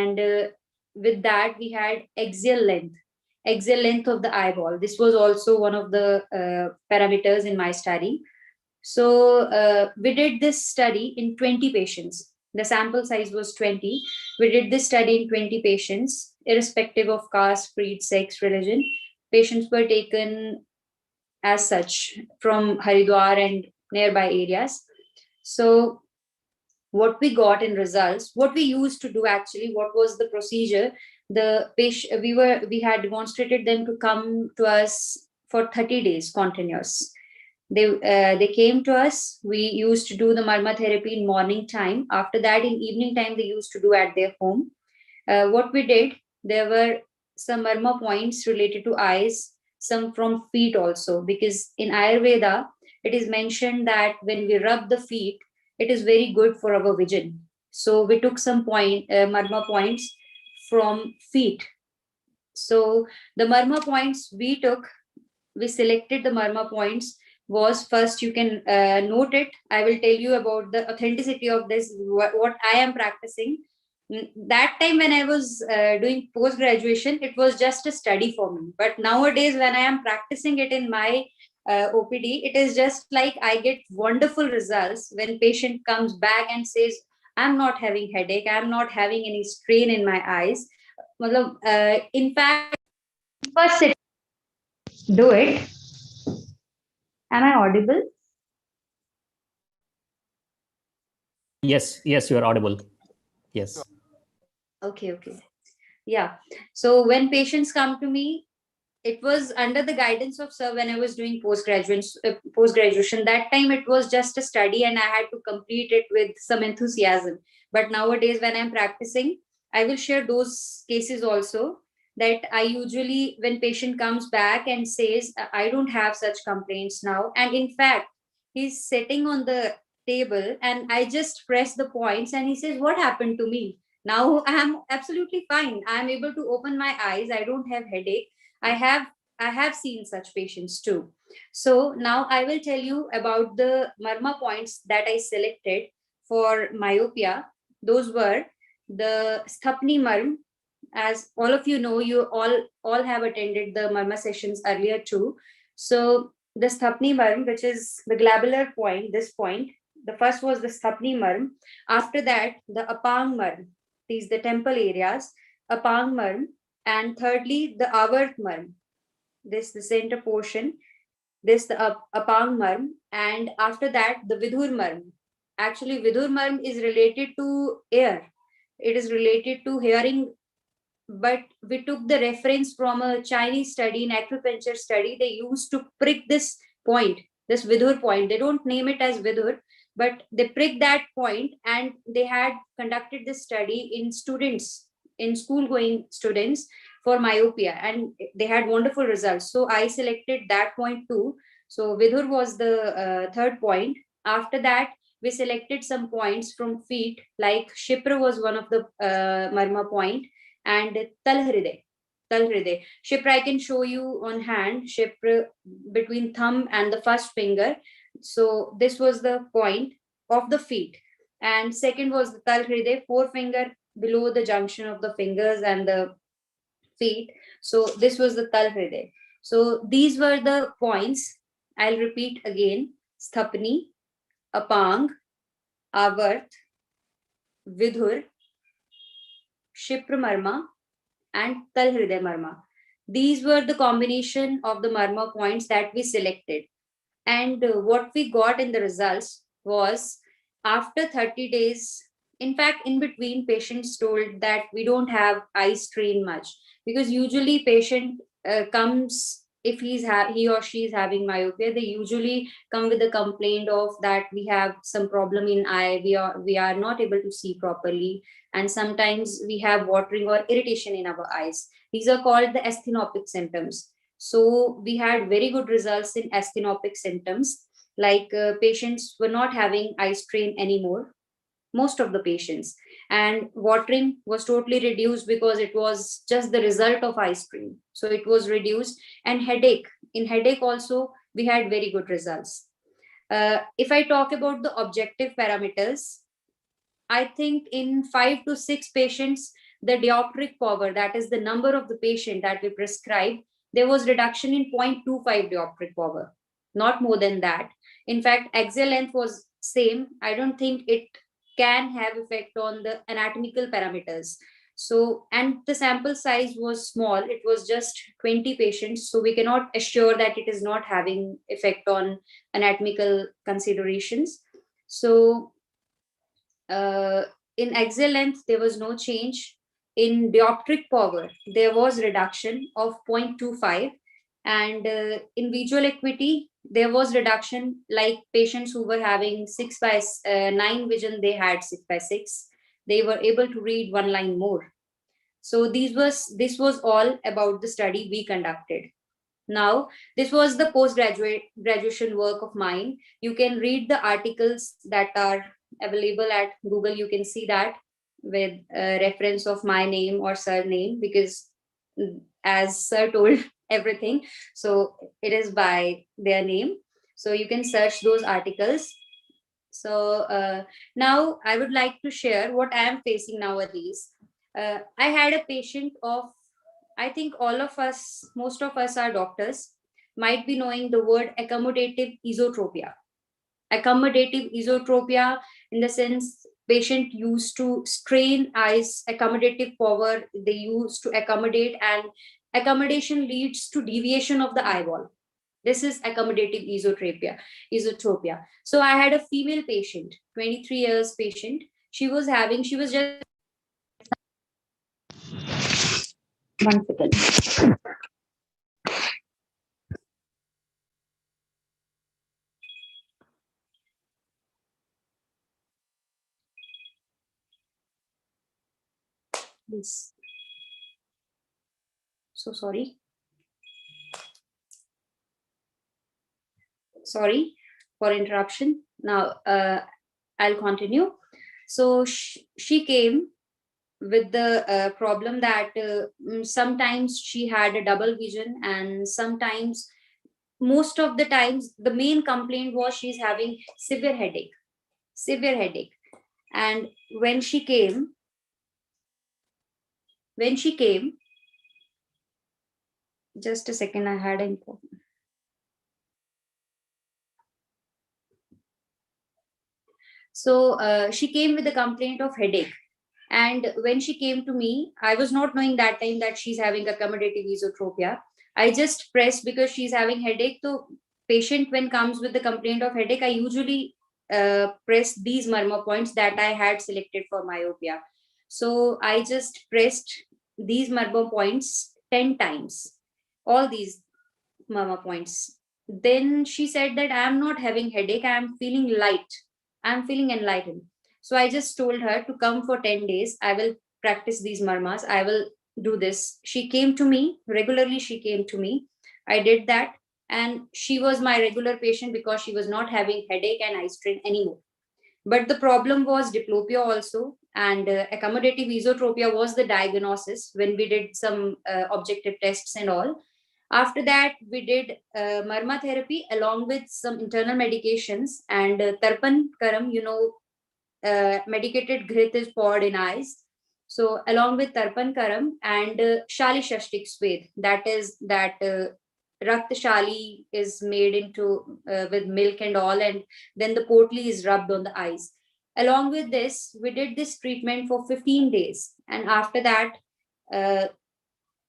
And with that, we had axial length of the eyeball. This was also one of the parameters in my study. So we did this study in 20 patients. The sample size was 20. We did this study in 20 patients, irrespective of caste, creed, sex, religion. Patients were taken as such from Haridwar and nearby areas. So what we got in results, what we used to do actually, what was the procedure? The patient, we had demonstrated them to come to us for 30 days continuous. They came to us. We used to do the marma therapy in morning time. After that, in evening time, they used to do at their home. What we did, there were some marma points related to eyes, some from feet also, because in Ayurveda it is mentioned that when we rub the feet, it is very good for our vision. So we took some marma points from feet. So the marma points we selected the marma points was, first you can note it. I will tell you about the authenticity of this, what I am practicing. That time when I was doing post graduation, it was just a study for me. But nowadays, when I am practicing it in my OPD, it is just like I get wonderful results when patient comes back and says, I'm not having headache, I'm not having any strain in my eyes. In fact, first sit, do it. Am I audible? Yes, yes, you are audible. Yes. Okay. Yeah. So when patients come to me, it was under the guidance of sir when I was doing post graduation. That time it was just a study and I had to complete it with some enthusiasm. But nowadays, when I'm practicing, I will share those cases also, that I usually, when patient comes back and says, I don't have such complaints now. And in fact, he's sitting on the table and I just press the points and he says, what happened to me? Now I am absolutely fine. I am able to open my eyes. I don't have headache. I have I have seen such patients too. So now I will tell you about the marma points that I selected for myopia. Those were the Sthapni marm. As all of you know, you all have attended the marma sessions earlier too. So the Sthapni marm, which is the globular point, this point, the first was the Sthapni marm. After that, the Apang marm. These the temple areas, Apang marm, and thirdly the Avart marm, this the center portion, this the Apang marm, and after that the Vidhur marm. Actually, Vidhur marm is related to air. It is related to hearing, but we took the reference from a Chinese study, in acupuncture study. They used to prick this point, this Vidhur point. They don't name it as Vidhur, but they prick that point, and they had conducted this study in students, in school going students, for myopia, and they had wonderful results. So I selected that point too. So Vidhur was the third point. After that, we selected some points from feet, like Shipra was one of the marma point, and Talhride. Talhride. Shipra, I can show you on hand. Shipra between thumb and the first finger. So this was the point of the feet. And second was the Talhride, forefinger below the junction of the fingers and the feet. So this was the Talhride. So these were the points. I'll repeat again. Sthapni, Apang, Avart, Vidhur, Shipra Marma, and Talhride Marma. These were the combination of the Marma points that we selected. And what we got in the results was, after 30 days, in fact, in between, patients told that we don't have eye strain much, because usually patient comes, if he or she is having myopia, they usually come with a complaint of that we have some problem in eye, we are not able to see properly, and sometimes we have watering or irritation in our eyes. These are called the asthenopic symptoms. So we had very good results in asthenopic symptoms, like patients were not having eye strain anymore, most of the patients, and watering was totally reduced because it was just the result of eye strain. So it was reduced. And headache, in headache also we had very good results. If I talk about the objective parameters, I think in 5 to 6 patients the dioptric power, that is the number of the patient that we prescribed, there was reduction in 0.25 dioptric power, not more than that. In fact, axial length was same. I don't think it can have effect on the anatomical parameters. So, and the sample size was small, it was just 20 patients, so we cannot assure that it is not having effect on anatomical considerations. So in axial length, there was no change. In dioptric power, there was reduction of 0.25. And in visual acuity, there was reduction, like patients who were having 6 by 9 vision, they had 6 by 6. They were able to read one line more. So this was all about the study we conducted. Now, this was the postgraduate graduation work of mine. You can read the articles that are available at Google. You can see that with a reference of my name or surname, because as sir told everything, so it is by their name. So you can search those articles. So now I would like to share what I am facing nowadays. I had a patient of, I think all of us, most of us are doctors, might be knowing the word accommodative esotropia. Accommodative esotropia, in the sense, patient used to strain eyes, accommodative power, they used to accommodate, and accommodation leads to deviation of the eyeball. This is accommodative esotropia. So I had a female patient, 23 years patient. She was just one second. Please. So sorry. Sorry for interruption. Now I'll continue. So she came with the problem that sometimes she had a double vision, and sometimes, most of the times, the main complaint was she's having severe headache. And when she came, just a second, I had an important. So she came with a complaint of headache. And when she came to me, I was not knowing that time that she's having accommodative esotropia. I just pressed because she's having headache. So patient when comes with the complaint of headache, I usually press these murmur points that I had selected for myopia. So I just pressed these murmur points 10 times, all these murmur points. Then she said that I am not having headache, I am feeling light, I am feeling enlightened. So I just told her to come for 10 days. I will practice these marmas. I will do this. She came to me regularly. She came to me. I did that. And she was my regular patient because she was not having headache and eye strain anymore. But the problem was diplopia also. And accommodative esotropia was the diagnosis when we did some objective tests and all. After that, we did marma therapy along with some internal medications and tarpan karam, medicated grit is poured in eyes. So along with tarpan karam and shali shashtik swed, that is that rakt shali is made into with milk and all, and then the potli is rubbed on the eyes. Along with this, we did this treatment for 15 days, and after that, uh,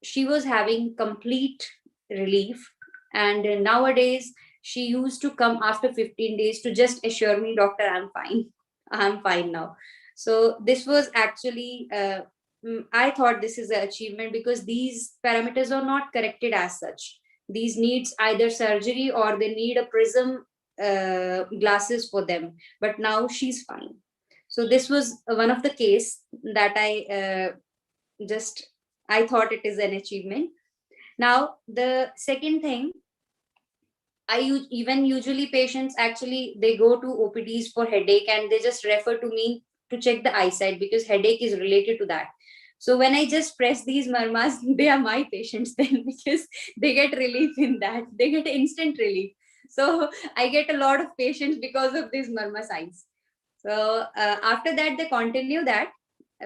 she was having complete relief. And nowadays, she used to come after 15 days to just assure me, doctor, I'm fine. I'm fine now. So this was actually, I thought this is an achievement because these parameters are not corrected as such. These needs either surgery or they need a prism glasses for them. But now she's fine. So this was one of the case that just I thought it is an achievement. Now the second thing, even usually patients actually they go to OPDs for headache and they just refer to me to check the eyesight because headache is related to that. So when I just press these marmas, they are my patients then because they get relief in that. They get instant relief. So I get a lot of patients because of these marma signs. So after that, they continue that.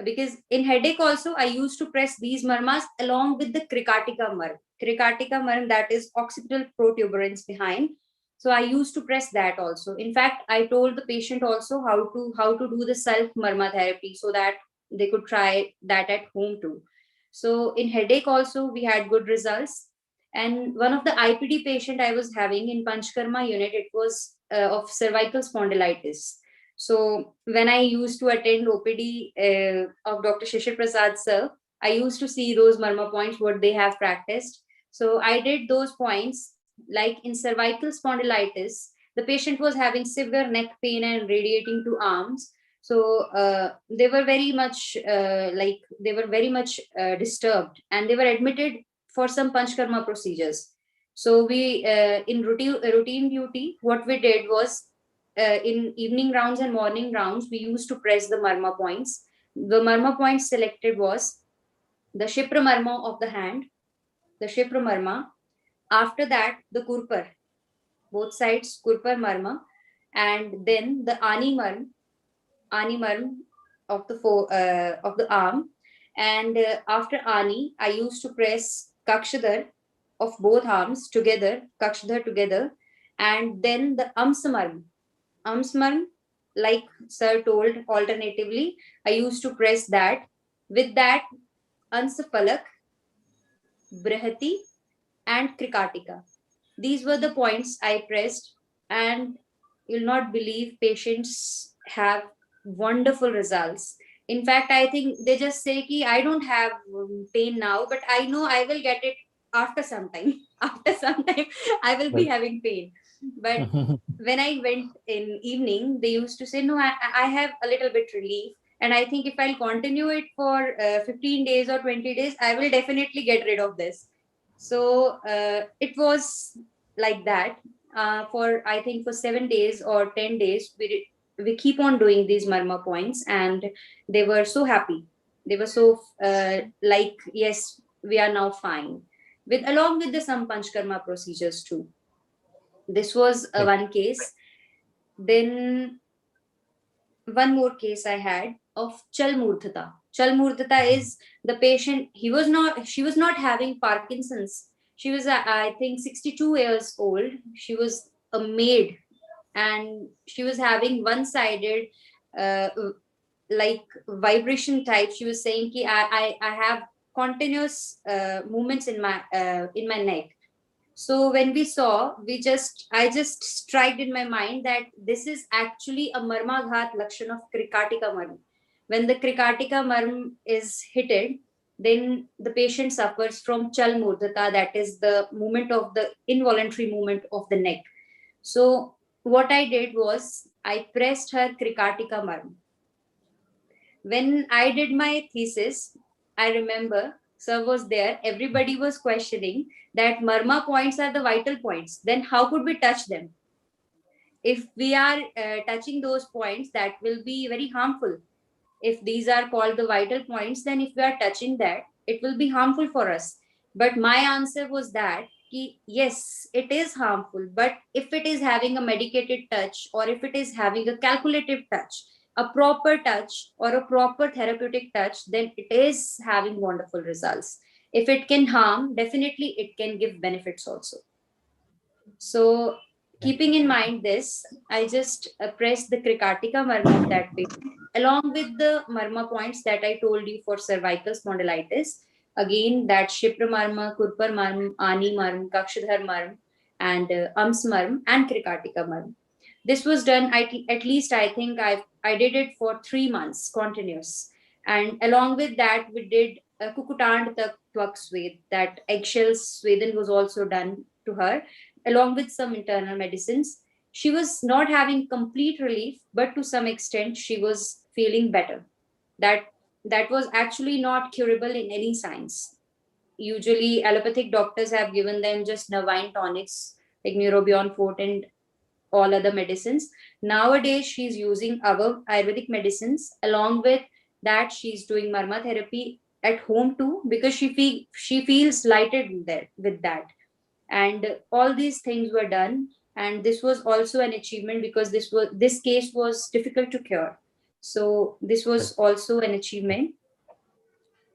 because in headache also I used to press these marmas along with the cricatica marm. Cricatica marm, that is occipital protuberance behind. So I used to press that also. In fact, I told the patient also how to do the self marma therapy so that they could try that at home too. So in headache also we had good results. And one of the IPD patient I was having in Panchkarma unit, it was of cervical spondylitis. So when I used to attend OPD of Dr. Shishir Prasad sir, I used to see those marma points what they have practiced. So I did those points. Like in cervical spondylitis, the patient was having severe neck pain and radiating to arms. So they were very much disturbed, and they were admitted for some panchkarma procedures. So we in routine duty, what we did was in evening rounds and morning rounds, we used to press the marma points. The marma points selected was the Shipra marma of the hand, the Shipra marma. After that, the kurpar, both sides kurpar marma, and then the ani marm of the arm. And after ani, I used to press kakshadhar of both arms together, kakshadhar together, and then the amsamarm. Amsmarm, like sir told alternatively, I used to press that. With that, Ansapalak, Brihati, and Krikatika. These were the points I pressed, and you'll not believe patients have wonderful results. In fact, I think they just say ki I don't have pain now, but I know I will get it after some time. After some time, I will be Right. having pain. But when I went in evening, they used to say, no, I have a little bit relief. And I think if I'll continue it for 15 days or 20 days, I will definitely get rid of this. So it was like that for I think for 7 days or 10 days. We keep on doing these marma points, and they were so happy. They were so like, yes, we are now fine. With along with the some panchkarma procedures too. This was Right. one case. Then one more case I had of Chalmurdhata. Chalmurdhata is the patient. She was not having Parkinson's. She was, I think, 62 years old. She was a maid, and she was having one-sided, uh, like vibration type. She was saying, "Ki I have continuous movements in my neck." So when we saw, I just striked in my mind that this is actually a marmaghat lakshan of krikatika marm. When the krikatika marm is hitted, then the patient suffers from chal murdata, that is the movement of the involuntary movement of the neck. So what I did was I pressed her krikatika marm. When I did my thesis, I remember sir was there. Everybody was questioning that marma points are the vital points. Then how could we touch them? If we are touching those points, that will be very harmful. If these are called the vital points, then if we are touching that, it will be harmful for us. But my answer was that yes, it is harmful, but if it is having a medicated touch, or if it is having a calculative touch, a proper touch, or a proper therapeutic touch, then it is having wonderful results. If it can harm, definitely it can give benefits also. So, keeping in mind this, I just pressed the Krikatika marma of that patient along with the marma points that I told you for cervical spondylitis. Again, that Shipra marma, Kurpar marm, Ani marm, Kakshadhar marm, and Ams marm, and Krikatika marm. This was done at least I think I did it for 3 months continuous. And along with that, we did Kukutand Twak Swed, that eggshell Sweden was also done to her along with some internal medicines. She was not having complete relief, but to some extent, she was feeling better. That that was actually not curable in any science. Usually, allopathic doctors have given them just Navine tonics like Neurobion Forte and all other medicines. Nowadays, she's using our Ayurvedic medicines. Along with that, she's doing marma therapy at home too because she feels lighted there with that. And all these things were done, and this was also an achievement because this case was difficult to cure. So this was also an achievement.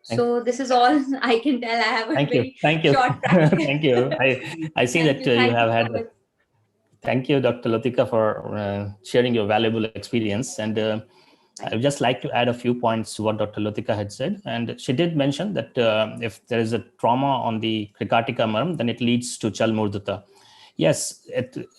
So this is all I can tell. I have a very Thank you, short practice. thank you. I see that you have had. Thank you, Dr. Latika, for sharing your valuable experience. And I would just like to add a few points to what Dr. Latika had said. And she did mention that if there is a trauma on the Krikartika maram, then it leads to Chalmurdita. Yes,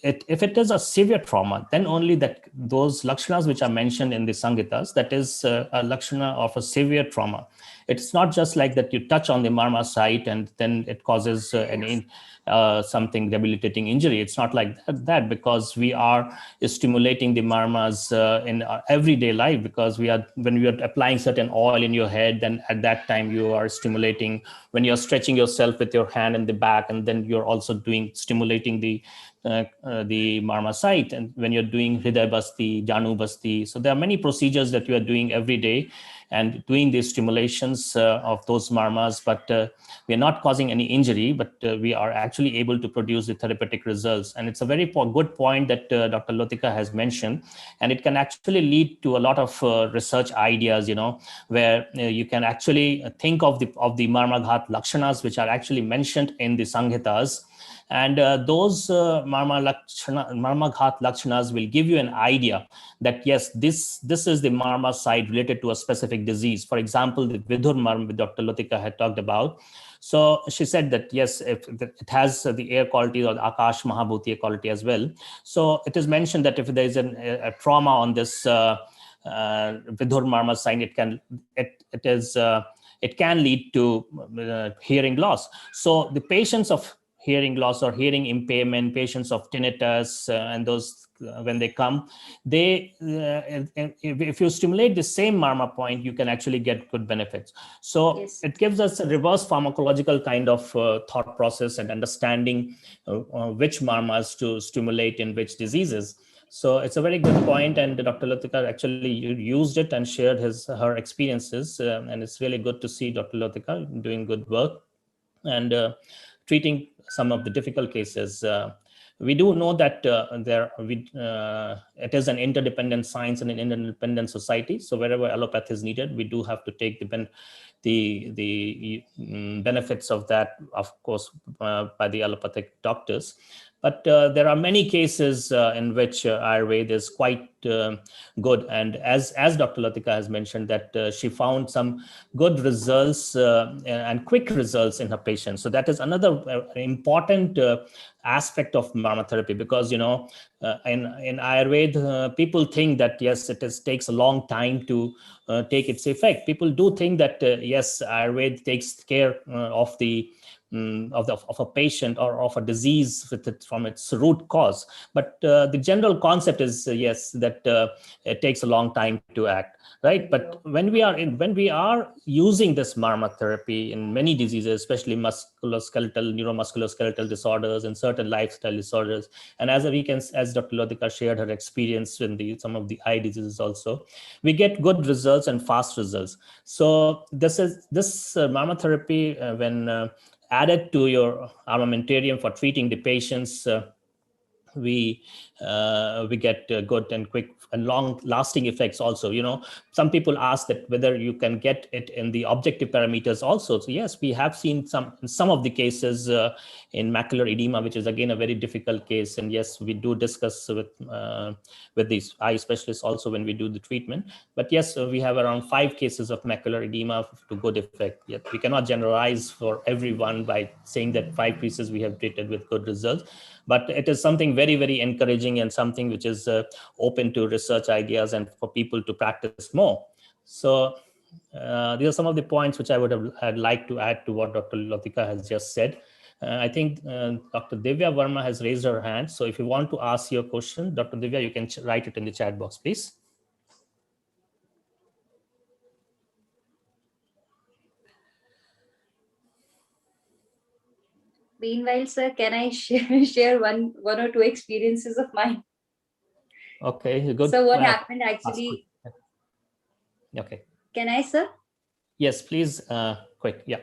if it is a severe trauma, then only that those lakshanas which are mentioned in the Sangitas, that is a lakshana of a severe trauma. It's not just like that you touch on the marma site and then it causes something debilitating injury. It's not like that because we are stimulating the marmas in our everyday life, because when we are applying certain oil in your head, then at that time you are stimulating. When you're stretching yourself with your hand in the back, and then you're also stimulating the marma site, and when you're doing Hriday Basti, Janu Basti. So there are many procedures that you are doing every day and doing these stimulations of those marmas, but we are not causing any injury, but we are actually able to produce the therapeutic results. And it's a very good point that Dr. Lotika has mentioned, and it can actually lead to a lot of research ideas, where you can actually think of the marmaghat lakshanas, which are actually mentioned in the Samhitas. And those marmaghat lakshanas will give you an idea that, yes, this is the marma side related to a specific disease. For example, the Vidhur marm that Dr. Latika had talked about. So she said that, yes, if it has the air quality or the Akash Mahabhuti quality as well. So it is mentioned that if there is a trauma on this Vidhur marma sign, it can lead to hearing loss. So the patients of hearing loss or hearing impairment, patients of tinnitus, and those when they come, if you stimulate the same marma point, you can actually get good benefits. So it gives us a reverse pharmacological kind of thought process and understanding which marmas to stimulate in which diseases. So it's a very good point, and Dr. Latika actually used it and shared her experiences, and it's really good to see Dr. Latika doing good work and treating some of the difficult cases. We do know that it is an interdependent science and an interdependent society. So wherever allopathy is needed, we do have to take the benefits of that, of course, by the allopathic doctors. But there are many cases in which Ayurveda is quite good. And as Dr. Latika has mentioned, that she found some good results and quick results in her patients. So that is another important aspect of marma therapy, because in Ayurveda, people think that, yes, takes a long time to take its effect. People do think that yes, Ayurveda takes care of a patient or of a disease from its root cause. But the general concept is yes, that it takes a long time to act, right? But when we are using this marma therapy in many diseases, especially musculoskeletal, neuromusculoskeletal disorders and certain lifestyle disorders, and as Dr. Lodika shared her experience in some of the eye diseases also, we get good results and fast results. So this marma therapy, when added to your armamentarium for treating the patients, we get good and quick and long lasting effects also. Some people ask that whether you can get it in the objective parameters also. So yes, we have seen in some of the cases in macular edema, which is again a very difficult case. And yes, we do discuss with these eye specialists also when we do the treatment. But yes, we have around 5 cases of macular edema to good effect. Yet we cannot generalize for everyone by saying that 5 cases we have treated with good results. But it is something very, very encouraging and something which is open to research ideas and for people to practice more. So these are some of the points which I had liked to add to what Dr. Latika has just said. I think Dr. Divya Verma has raised her hand. So if you want to ask your question, Dr. Divya, you can write it in the chat box, please. Meanwhile, sir, can I share one or two experiences of mine? Okay, good. So what happened actually? Okay. Can I, sir? Yes, please. Quick. Yeah.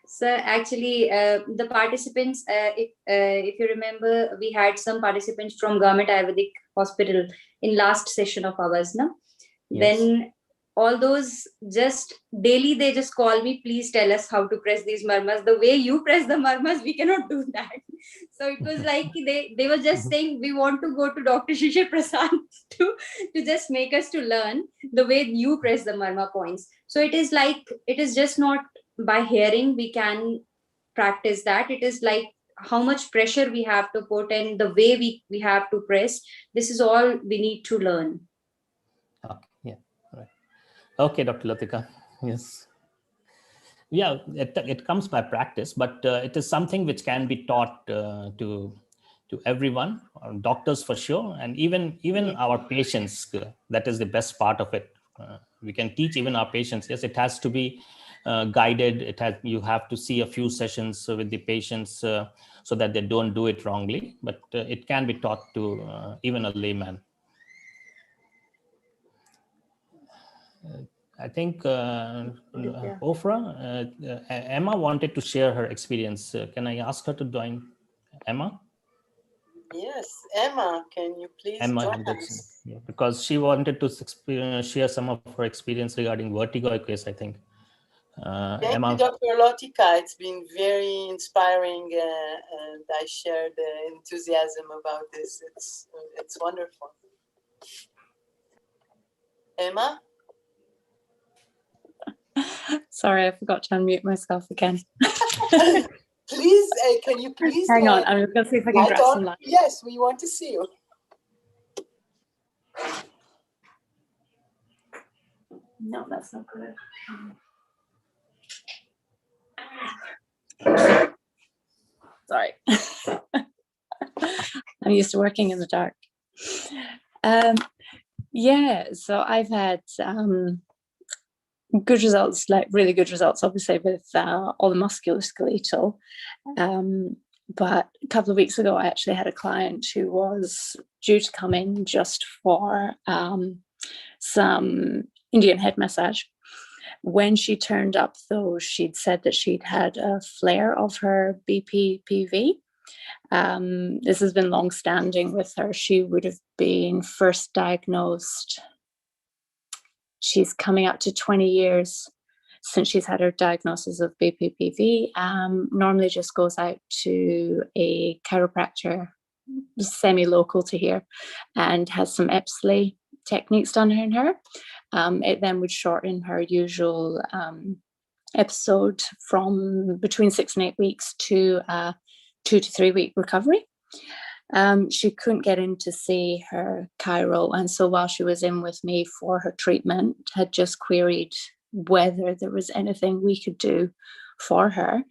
So actually, the participants, if you remember, we had some participants from Government Ayurvedic Hospital in last session of ours, no? Yes. Then all those, just daily they just call me, please tell us how to press these marmas. The way you press the marmas, we cannot do that. So it was like they were just saying, we want to go to Dr. Shishir Prasad to just make us to learn the way you press the marma points. So it is like, it is just not by hearing we can practice that. It is like how much pressure we have to put and the way we have to press. This is all we need to learn. Okay. Yeah. Right. Okay, Dr. Latika. Yes. Yeah, it comes by practice, but it is something which can be taught to everyone, doctors for sure, and even our patients. That is the best part of it. We can teach even our patients. Yes, it has to be guided. You have to see a few sessions with the patients so that they don't do it wrongly. But it can be taught to even a layman. I think Ofra, Emma wanted to share her experience. Can I ask her to join? Emma? Yes, Emma, can you please join us? Yeah, because she wanted to share some of her experience regarding vertigo case, I think. Thank Emma. you, Dr. Latika. It's been very inspiring, and I share the enthusiasm about this. It's wonderful. Emma? Sorry, I forgot to unmute myself again. Please, can you please hang on? I'm going to see if I can grab some light. Yes, we want to see you. No, that's not good. Sorry. I'm used to working in the dark. Yeah, so I've had good results, like really good results, obviously, with all the musculoskeletal. But a couple of weeks ago, I actually had a client who was due to come in just for some Indian head massage. When she turned up, though, she'd said that she'd had a flare of her BPPV. This has been long-standing with her. She would have been first diagnosed. She's coming up to 20 years since she's had her diagnosis of BPPV. Normally just goes out to a chiropractor, semi-local to here, and has some Epsley techniques done on her. It then would shorten her usual episode from between 6 and 8 weeks to 2 to 3 week recovery. She couldn't get in to see her chiro, and so while she was in with me for her treatment, had just queried whether there was anything we could do for her.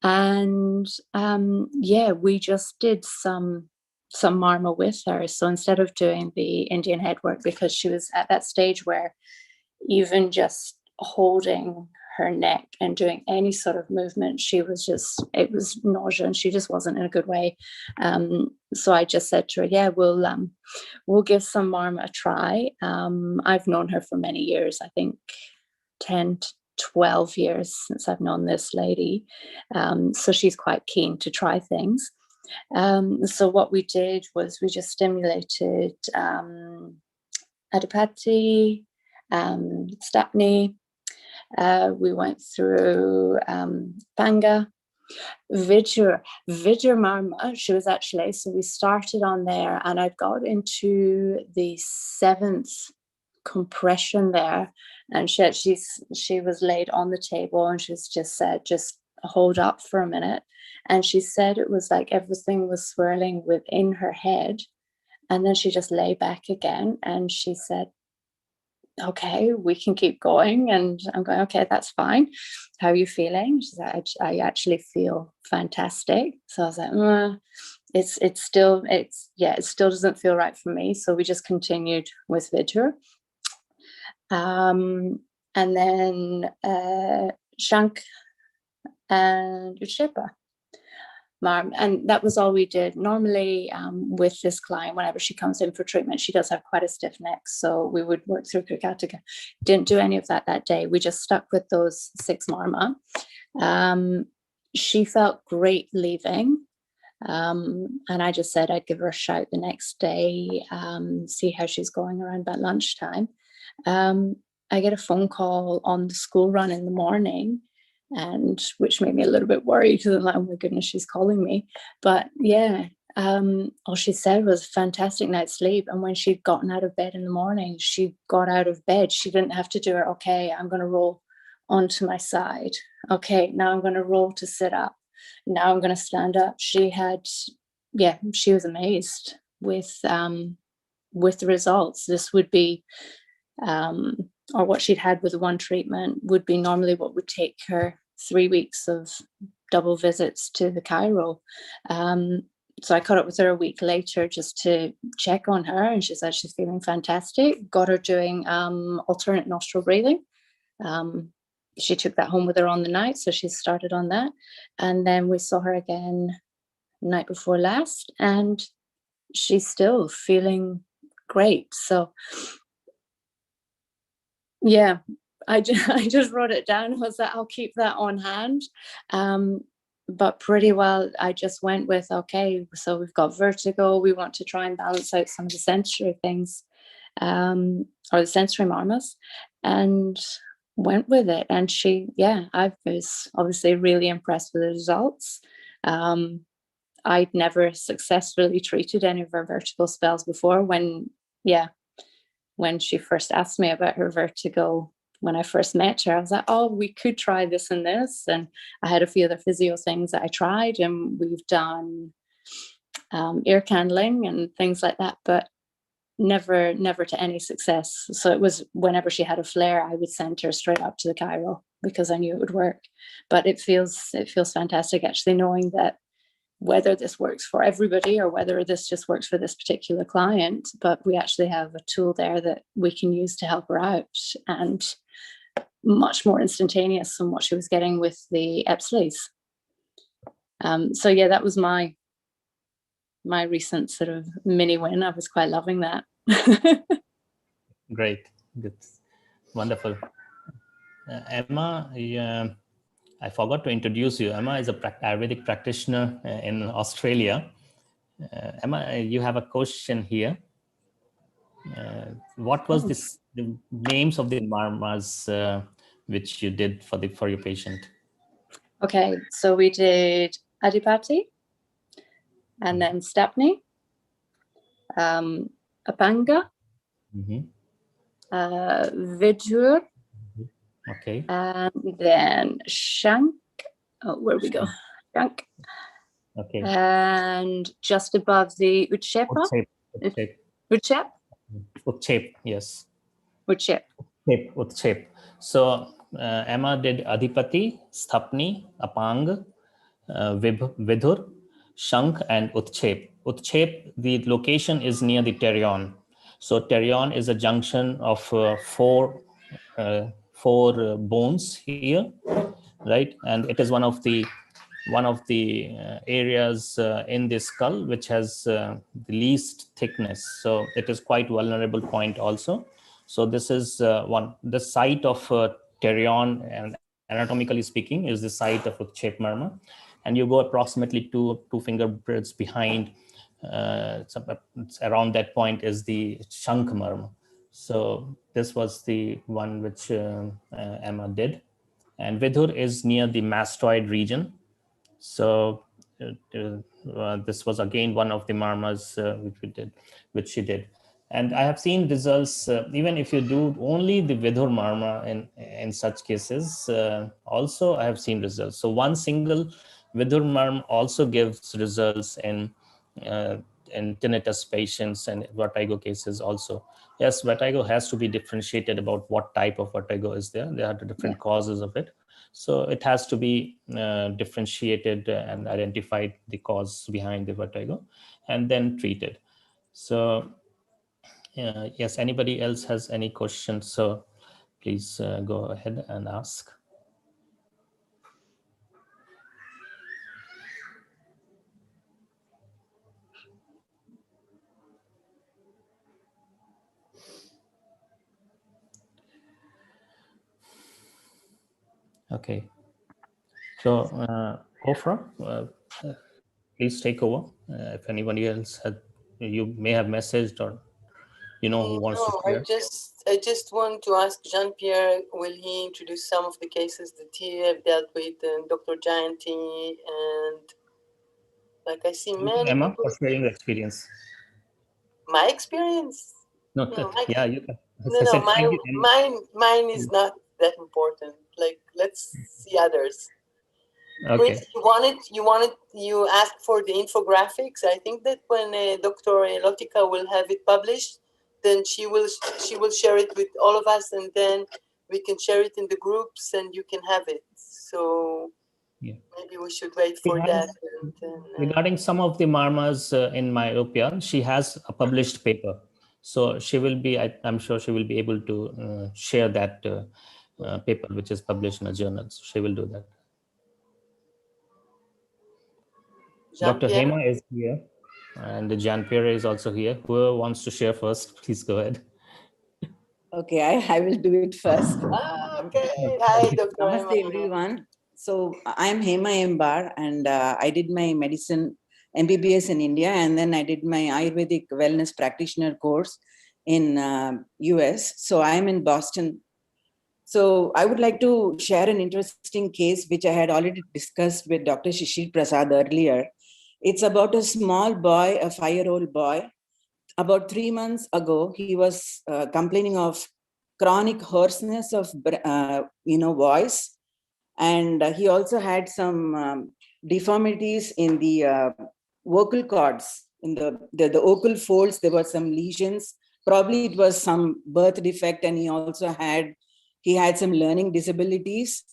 And yeah, we just did some marma with her. So instead of doing the Indian head work, because she was at that stage where even just holding her neck and doing any sort of movement, she was just, it was nausea, and she just wasn't in a good way. So I just said to her, yeah, we'll give some marma a try. I've known her for many years, I think 10 to 12 years since I've known this lady. So she's quite keen to try things. So what we did was we just stimulated Adipati, Stapney. We went through Panga, Vidya Marma. She was actually, so we started on there, and I got into the 7th compression there, and she was laid on the table, and she's just said, just hold up for a minute. And she said it was like everything was swirling within her head, and then she just lay back again, and she said, okay, we can keep going. And I'm going, okay, that's fine. How are you feeling? She said, I actually feel fantastic. So I was like, it still doesn't feel right for me. So we just continued with Vidya. And then Shank and Utshipa. And that was all we did. Normally with this client, whenever she comes in for treatment, she does have quite a stiff neck, so we would work through Kritika. Didn't do any of that day. We just stuck with those 6 marma. She felt great leaving, and I just said I'd give her a shout the next day, see how she's going around about lunchtime. I get a phone call on the school run in the morning, and which made me a little bit worried because I'm like, oh my goodness, she's calling me. But yeah, all she said was fantastic night's sleep. And when she'd gotten out of bed in the morning, she got out of bed. She didn't have to do her, okay, I'm going to roll onto my side. Okay, now I'm going to roll to sit up. Now I'm going to stand up. She was amazed with the results. This would be, or what she'd had with one treatment would be normally what would take her 3 weeks of double visits to the Cairo. So I caught up with her a week later just to check on her, and she said she's feeling fantastic. Got her doing alternate nostril breathing. She took that home with her on the night, so she started on that. And then we saw her again night before last, and she's still feeling great. So yeah, I just wrote it down. I was like, I'll keep that on hand. But pretty well, I just went with, okay, so we've got vertigo. We want to try and balance out some of the sensory things, or the sensory marmas, and went with it. And I was obviously really impressed with the results. I'd never successfully treated any of her vertigo spells before. When she first asked me about her vertigo, when I first met her, I was like, oh, we could try this and this. And I had a few other physio things that I tried, and we've done ear candling and things like that, but never to any success. So it was whenever she had a flare, I would send her straight up to the Cairo because I knew it would work. But it feels fantastic actually knowing that whether this works for everybody or whether this just works for this particular client, but we actually have a tool there that we can use to help her out, and much more instantaneous than what she was getting with the Epsleys. So yeah, that was my recent sort of mini win. I was quite loving that. Great, good, wonderful. Emma, I forgot to introduce you. Emma is a Ayurvedic practitioner in Australia. Emma, you have a question here. What was the names of the marmas which you did for your patient? Okay, so we did Adipati, and then Stepney, Apanga, Vidur, okay, and then Shank. Oh, where we go? Shank. Okay. And just above the Utshepa. Utshep, yes. Utshep. So Emma did Adipati, Sthapni, Apang, Vidhur, Shank, and Utshep. Utshep, the location is near the Terion. So Terion is a junction of four bones here, right? And it is one of the areas in the skull which has the least thickness. So it is quite vulnerable point also. So this is the site of Terion, and anatomically speaking is the site of Utshep marma. And you go approximately two finger breadths behind, around that point is the Shank marma. So this was the one which Emma did. And Vidhur is near the mastoid region. So this was again one of the marmas which she did. And I have seen results, even if you do only the Vidhur marma in such cases, also I have seen results. So one single Vidhur marma also gives results in tinnitus patients and vertigo cases also. Yes, vertigo has to be differentiated about what type of vertigo is there. There are different causes of it. So it has to be differentiated and identified the cause behind the vertigo and then treated. So yes, anybody else has any questions? So please go ahead and ask. Okay. So Ofra, please take over. If anybody else had, you may have messaged or who wants to share. I just want to ask Jean-Pierre, will he introduce some of the cases that he have dealt with, Dr. Gianti, and like I see many Emma, people. for sharing your experience. My experience? No, No, yeah, you can. no, I no. said thank you, Emma. Mine is not that important. Like, let's see others. Okay. Prince, you asked for the infographics. I think that when Dr. Lotika will have it published, then she will share it with all of us, and then we can share it in the groups, and you can have it. So Yeah. maybe we should wait for that. Regarding some of the marmas in myopia, she has a published paper, so she will be. I'm sure she will be able to share that paper, which is published in a journal. So she will do that. Dr. Hema is here, and Jean-Pierre is also here. Whoever wants to share first, please go ahead. Okay, I will do it first. Okay, hi, Dr. Namaste, Hema. everyone. So I am Hema Embar, and I did my medicine MBBS in India, and then I did my Ayurvedic wellness practitioner course in US. So I am in Boston. So I would like to share an interesting case which I had already discussed with Dr. Shishir Prasad earlier. It's about a small boy, a 5-year-old boy. About 3 months ago, he was complaining of chronic hoarseness of voice, and he also had some deformities in the vocal cords, in the vocal folds. There were some lesions. Probably it was some birth defect, and he had some learning disabilities.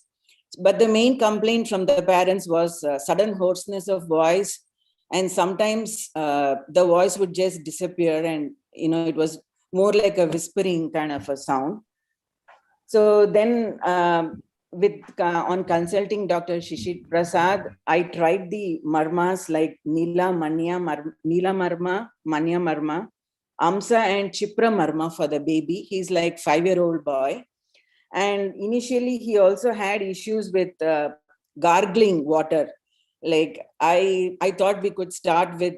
But the main complaint from the parents was sudden hoarseness of voice, and sometimes the voice would just disappear, and it was more like a whispering kind of a sound. So then on consulting Dr. Shishir Prasad, I tried the marmas like Nila Marma, Manya Marma, Amsa and Chipra Marma for the baby. He's like 5-year-old boy. And initially he also had issues with gargling water. Like I thought we could start with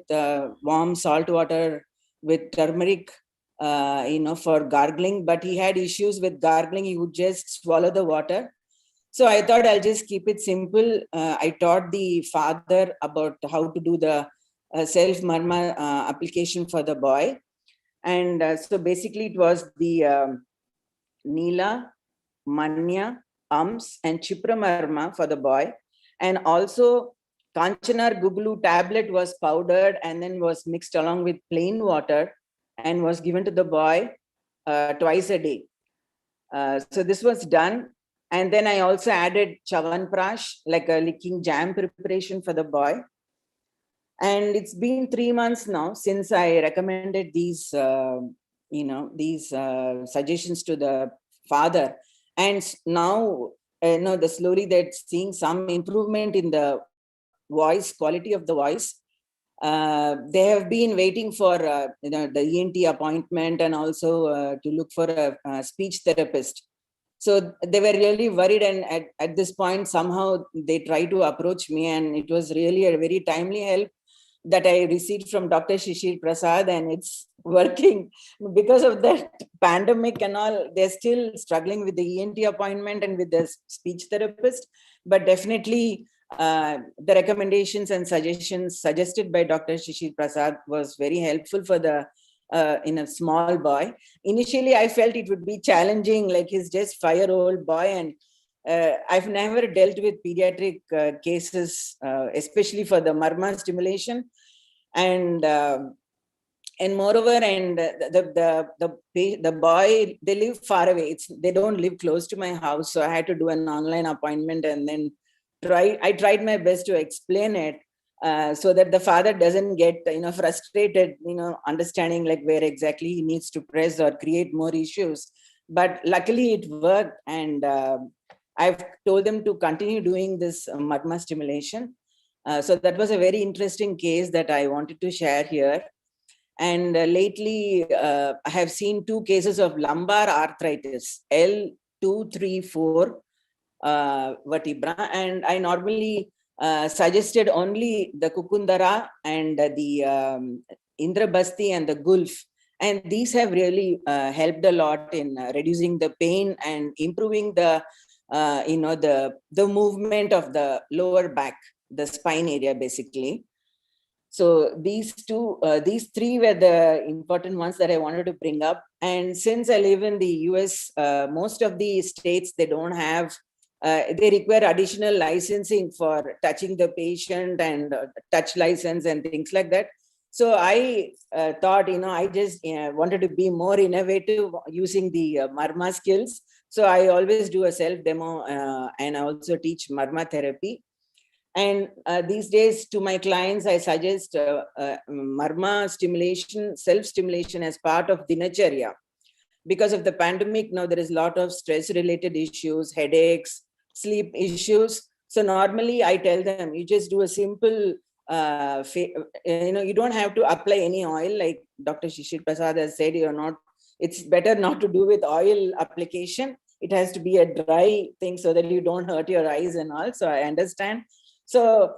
warm salt water with turmeric, for gargling, but he had issues with gargling. He would just swallow the water. So I thought I'll just keep it simple. I taught the father about how to do the self-marma application for the boy. And so basically it was the Nila, Manya, Ams, and Chipramarma for the boy. And also Kanchanar Guglu tablet was powdered and then was mixed along with plain water and was given to the boy twice a day. So this was done. And then I also added Chavanprash, like a licking jam preparation for the boy. And it's been 3 months now since I recommended these, suggestions to the father. And now, slowly they're seeing some improvement in the voice, quality of the voice. They have been waiting for the ENT appointment and also to look for a speech therapist. So they were really worried, and at this point somehow they tried to approach me, and it was really a very timely help that I received from Dr. Shishir Prasad, and it's working. Because of that pandemic and all, they're still struggling with the ENT appointment and with the speech therapist, but definitely the recommendations and suggestions suggested by Dr. Shishir Prasad was very helpful for in a small boy. Initially, I felt it would be challenging, like he's just 5-year-old boy, and I've never dealt with pediatric cases, especially for the marma stimulation, and moreover, and the boy, they live far away. They don't live close to my house, so I had to do an online appointment, and then I tried my best to explain it so that the father doesn't get frustrated, understanding like where exactly he needs to press or create more issues. But luckily it worked, and I've told them to continue doing this marma stimulation. So that was a very interesting case that I wanted to share here. And lately, I have seen 2 cases of lumbar arthritis, L234 vertebra, and I normally suggested only the Kukundara and the Indrabasti and the Gulf And these have really helped a lot in reducing the pain and improving the, the movement of the lower back, the spine area, basically. So these three were the important ones that I wanted to bring up. And since I live in the US, most of the states, they don't have, they require additional licensing for touching the patient and touch license and things like that. So I thought, I just wanted to be more innovative using the Marma skills. So I always do a self demo and I also teach Marma therapy. And these days to my clients, I suggest Marma stimulation, self-stimulation as part of Dinacharya. Because of the pandemic, now there is a lot of stress-related issues, headaches, sleep issues. So normally I tell them, you just do a simple, you don't have to apply any oil, like Dr. Shishir Prasad has said, it's better not to do with oil application. It has to be a dry thing so that you don't hurt your eyes and all. So I understand. So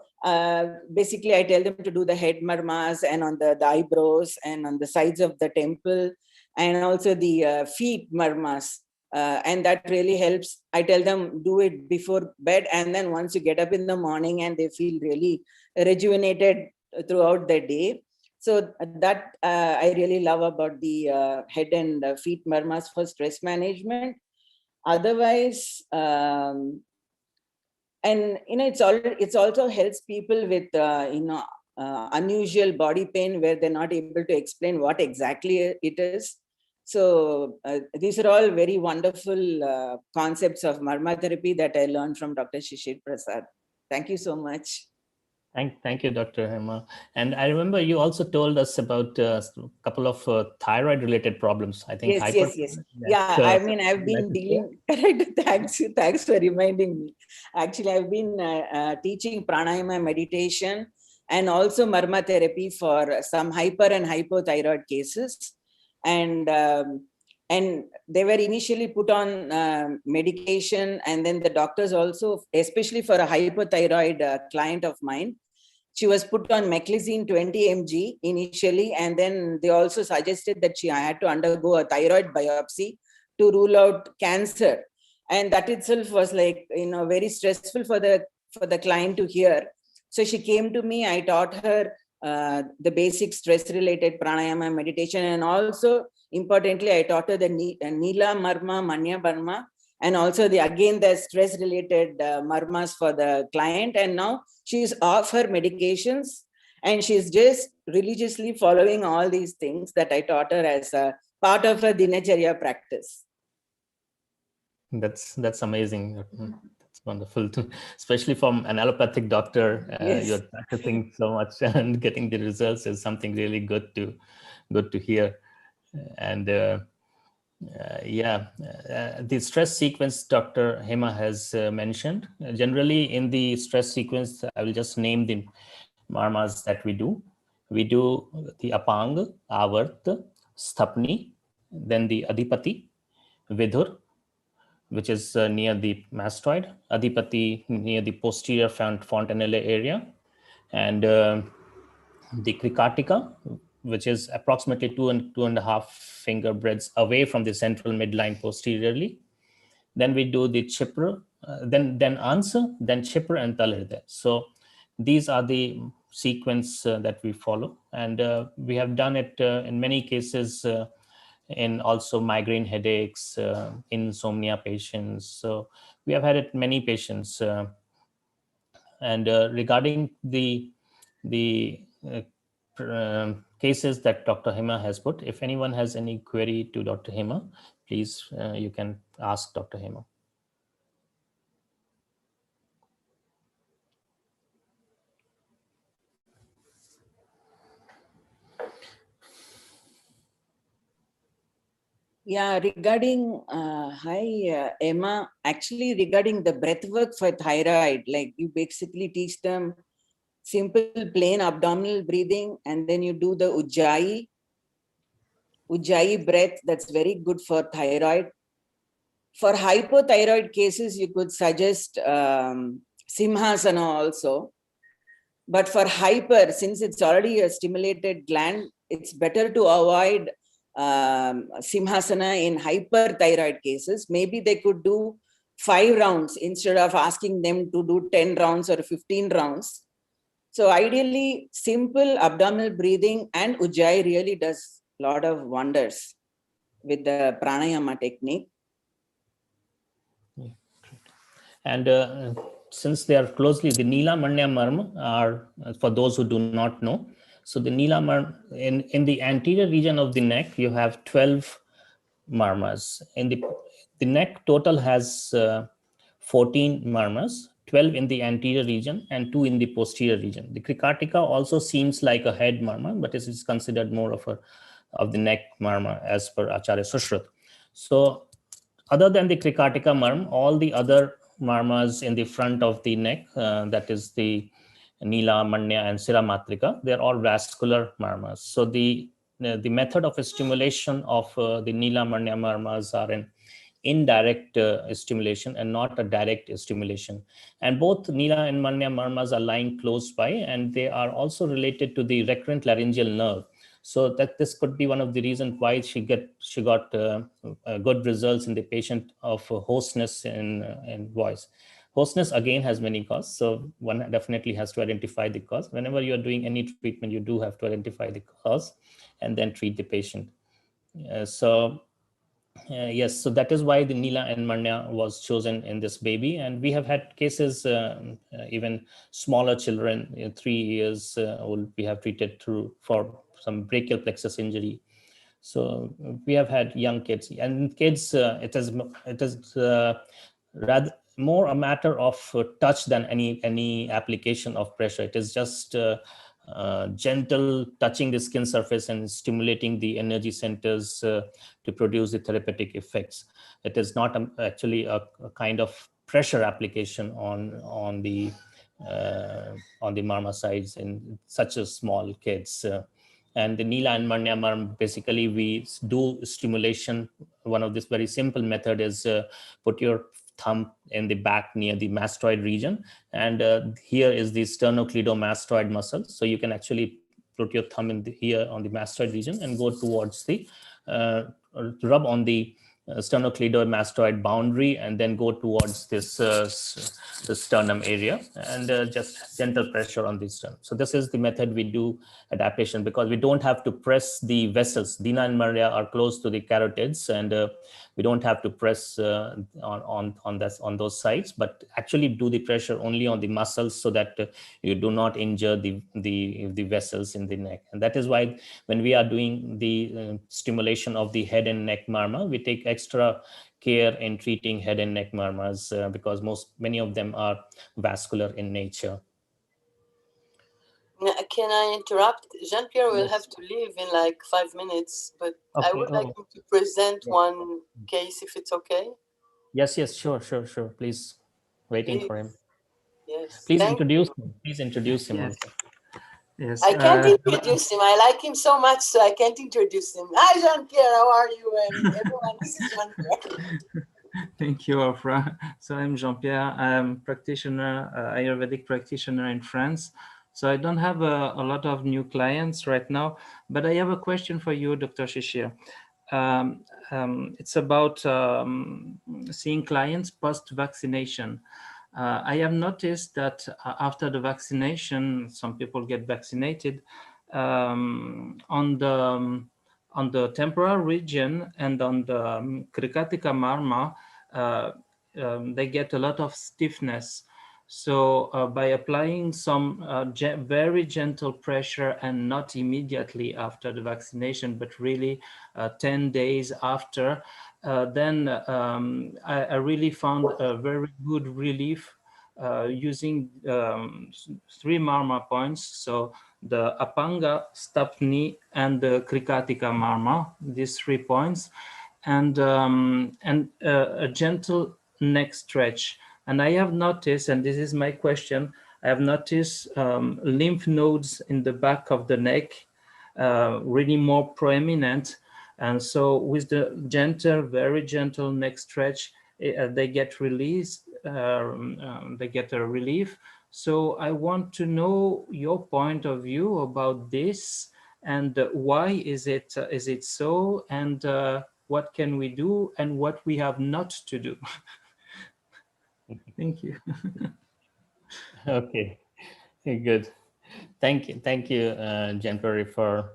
basically, I tell them to do the head marmas and on the eyebrows and on the sides of the temple, and also the feet marmas. And that really helps. I tell them do it before bed, and then once you get up in the morning, and they feel really rejuvenated throughout the day. So that I really love about the head and feet marmas for stress management. Otherwise, and it's also helps people with unusual body pain where they're not able to explain what exactly it is. So these are all very wonderful concepts of Marma therapy that I learned from Dr. Shishir Prasad. Thank you so much. Thank you, Dr. Hema. And I remember you also told us about a couple of thyroid-related problems. I think Yes. Yeah, I mean, I've been dealing. Thanks for reminding me. Actually, I've been teaching pranayama meditation and also Marma therapy for some hyper and hypothyroid cases, and they were initially put on medication, and then the doctors also, especially for a hypothyroid client of mine, she was put on meclizine 20 mg initially, and then they also suggested that I had to undergo a thyroid biopsy to rule out cancer, and that itself was like very stressful for the client to hear. So she came to me. I taught her the basic stress-related pranayama meditation, and also importantly, I taught her the Nila Marma, Manya Marma, and also the stress-related marmas for the client. And now she's off her medications, and she's just religiously following all these things that I taught her as a part of her Dinacharya practice. That's amazing. That's wonderful, especially from an allopathic doctor. Yes. You're practicing so much and getting the results is something really good to hear. And the stress sequence Dr. Hema has mentioned. Generally, in the stress sequence, I will just name the marmas that we do. We do the Apang, Avart, Sthapni, then the Adipati, Vidhur, which is near the mastoid, Adipati near the posterior fontanelle area, and the Krikatika, which is approximately 2.5 finger breadths away from the central midline posteriorly. Then we do the Chipra, then Ansa, then Chipra and Talhridaya. So these are the sequence that we follow, and we have done it in many cases in also migraine headaches, insomnia patients. So we have had it many patients. And regarding the cases that Dr. Hema has put, if anyone has any query to Dr. Hema, please you can ask Dr. Hema. Yeah, regarding, hi, Emma, actually regarding the breath work for thyroid, like you basically teach them simple plain abdominal breathing, and then you do the Ujjayi breath. That's very good for thyroid. For hypothyroid cases, you could suggest Simhasana also. But for hyper, since it's already a stimulated gland, it's better to avoid Simhasana in hyperthyroid cases, maybe they could do 5 rounds instead of asking them to do 10 rounds or 15 rounds. So ideally, simple abdominal breathing and Ujjayi really does a lot of wonders with the pranayama technique. Yeah, great. And since they are closely, the Nila Manya Marma are, for those who do not know, so the Nila Marma, in the anterior region of the neck, you have 12 marmas. In the neck total has 14 marmas, 12 in the anterior region and 2 in the posterior region. The Krikatika also seems like a head marma, but it is considered more of the neck marma as per Acharya Sushruta. So other than the Krikatika marm, all the other marmas in the front of the neck, that is the Nila, Manya, and Siramatrika, they're all vascular marmas. So the method of stimulation of the Nila, Manya marmas are an indirect stimulation and not a direct stimulation. And both Nila and Manya marmas are lying close by, and they are also related to the recurrent laryngeal nerve. So that this could be one of the reasons why she got good results in the patient of hoarseness in voice. Hoarseness again has many causes, so one definitely has to identify the cause. Whenever you are doing any treatment, you do have to identify the cause and then treat the patient. Yes, so that is why the Nila and Manya was chosen in this baby. And we have had cases, even smaller children, 3 years old, we have treated for some brachial plexus injury. So we have had young kids, and kids, it is rather more a matter of touch than any application of pressure. It is just gentle touching the skin surface and stimulating the energy centers to produce the therapeutic effects. It is not actually a kind of pressure application on the marma sides in such a small kids. And the Nila and Manya marm, basically we do stimulation. One of this very simple method is put your thumb in the back near the mastoid region, and here is the sternocleidomastoid muscle. So you can actually put your thumb here on the mastoid region and go towards the rub on the sternocleidomastoid boundary, and then go towards this the sternum area, and just gentle pressure on the sternum. So this is the method we do adaptation, because we don't have to press the vessels. Dina and Maria are close to the carotids, and we don't have to press on those sides, but actually do the pressure only on the muscles, so that you do not injure the vessels in the neck. And that is why when we are doing the stimulation of the head and neck marma, we take extra care in treating head and neck marmas, because many of them are vascular in nature. Can I interrupt? Jean-Pierre will have to leave in like 5 minutes, but I would like him to present one case, if it's okay. Yes, sure. Please, waiting for him. Yes. Please introduce him. Yes. Yes. I can't introduce him. I like him so much, so I can't introduce him. Hi, Jean-Pierre. How are you? And everyone, this is Jean-Pierre. Thank you, Afra. So I'm Jean-Pierre. I'm practitioner, Ayurvedic practitioner in France. So I don't have a lot of new clients right now, but I have a question for you, Dr. Shishir. It's about seeing clients post-vaccination. I have noticed that after the vaccination, some people get vaccinated on the temporal region and on the Krikatika marma, they get a lot of stiffness. So by applying some very gentle pressure, and not immediately after the vaccination, but really 10 days after, then I really found a very good relief using 3 marma points. So the Apanga, Stapni, and the Krikatika marma, these 3 points, and a gentle neck stretch. And I have noticed, and this is my question, I have noticed lymph nodes in the back of the neck really more prominent. And so with the gentle, very gentle neck stretch, they get released, they get a relief. So I want to know your point of view about this, and why is it so, and what can we do and what we have not to do? Thank you. Okay, good. Thank you, Jean-Pierre, for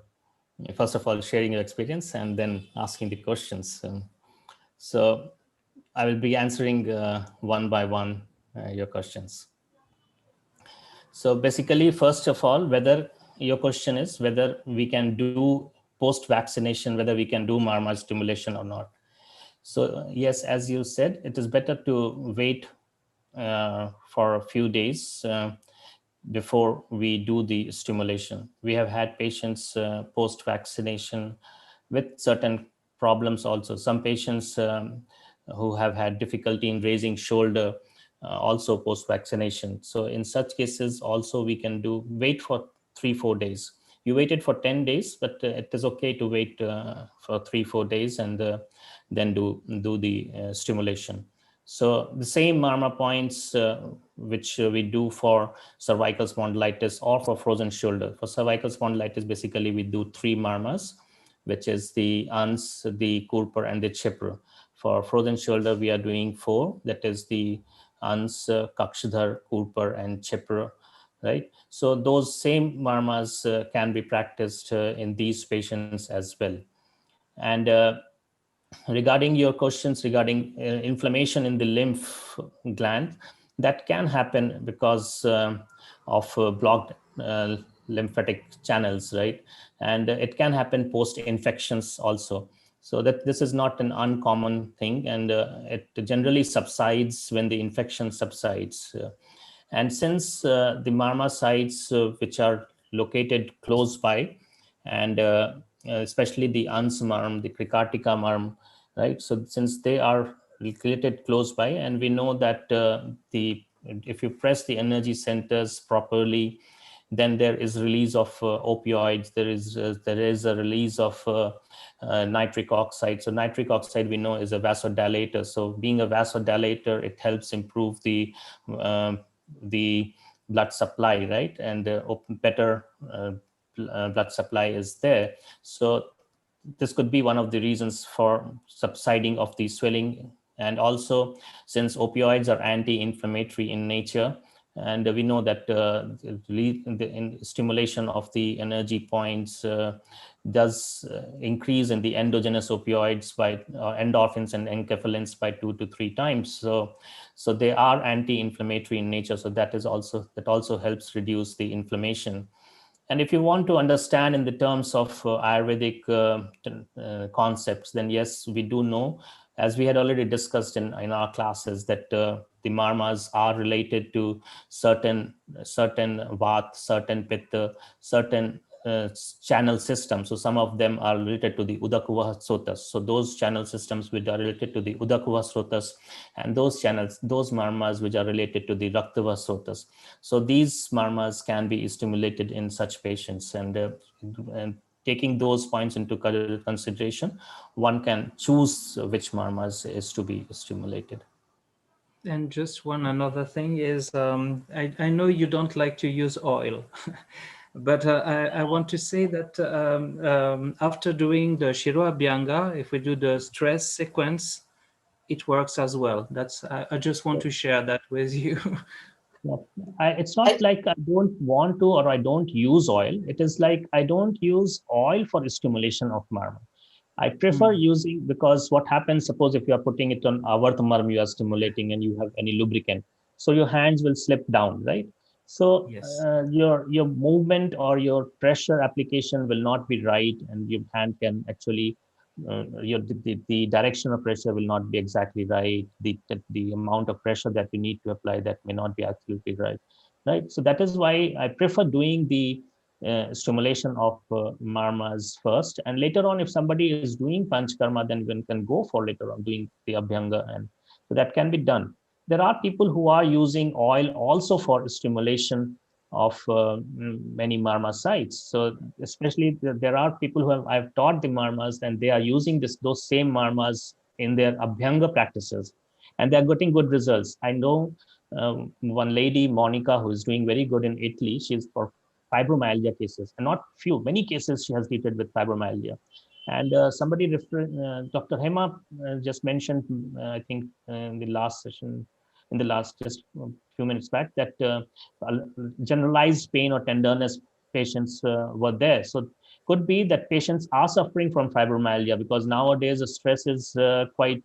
first of all sharing your experience and then asking the questions. So I will be answering one by one your questions. So basically, first of all, whether your question is whether we can do post-vaccination, whether we can do marma stimulation or not. So yes, as you said, it is better to wait for a few days before we do the stimulation. We have had patients post-vaccination with certain problems also. Some patients who have had difficulty in raising shoulder also post-vaccination. So in such cases also we can wait for 3-4 days. You waited for 10 days, but it is okay to wait for 3-4 days and then do the stimulation. So the same marma points which we do for cervical spondylitis or for frozen shoulder. For cervical spondylitis, basically we do 3 marmas, which is the ANS, the Kurper, and the Chipre. For frozen shoulder, we are doing 4. That is the ANS, Kakshadhar, Kurper, and Chipre. Right. So those same marmas can be practiced in these patients as well. And regarding your questions regarding inflammation in the lymph gland, that can happen because of blocked lymphatic channels, right? And it can happen post infections also. So that this is not an uncommon thing, and it generally subsides when the infection subsides. And since the marma sites which are located close by, and especially the ANS marm, the Krikartika marm, right? So since they are located close by, and we know that if you press the energy centers properly, then there is release of opioids. There is a release of nitric oxide. So nitric oxide we know is a vasodilator. So being a vasodilator, it helps improve um the blood supply, right? And better blood supply is there. So this could be one of the reasons for subsiding of the swelling. And also, since opioids are anti-inflammatory in nature, and we know that the stimulation of the energy points does increase in the endogenous opioids by endorphins and enkephalins by 2 to 3 times. So they are anti-inflammatory in nature. So that also helps reduce the inflammation. And if you want to understand in the terms of Ayurvedic concepts, then yes, we do know, as we had already discussed in our classes, that the marmas are related to certain vat, certain pitta, certain channel systems. So some of them are related to the Udakuva Sotas. So those channel systems which are related to the Udakuva Sotas, and those marmas which are related to the Raktava Sotas. So these marmas can be stimulated in such patients, and taking those points into consideration, one can choose which marmas is to be stimulated. And just one another thing is, I know you don't like to use oil, but I want to say that after doing the Shiro Abhyanga, if we do the stress sequence, it works as well. I just want to share that with you. No, it's not like I don't want to or I don't use oil. It is like I don't use oil for stimulation of marma. I prefer using, because what happens, suppose if you are putting it on avarthamarm, you are stimulating and you have any lubricant, so your hands will slip down, right? So Yes. your movement or your pressure application will not be right, and your hand can actually the direction of pressure will not be exactly right. The amount of pressure that you need to apply, that may not be absolutely right. So that is why I prefer doing the stimulation of marmas first, and later on if somebody is doing panchkarma, then one can go for later on doing the abhyanga, and so that can be done. There are people who are using oil also for stimulation of many marma sites. So especially there are people who I've taught the marmas, and they are using those same marmas in their abhyanga practices, and they're getting good results. I know one lady, Monica, who is doing very good in Italy. She's for fibromyalgia cases, and not few, many cases she has treated with fibromyalgia. And somebody, Dr. Hema just mentioned, I think in the last session, in the last just a few minutes back, that generalized pain or tenderness patients were there. So could be that patients are suffering from fibromyalgia, because nowadays the stress is quite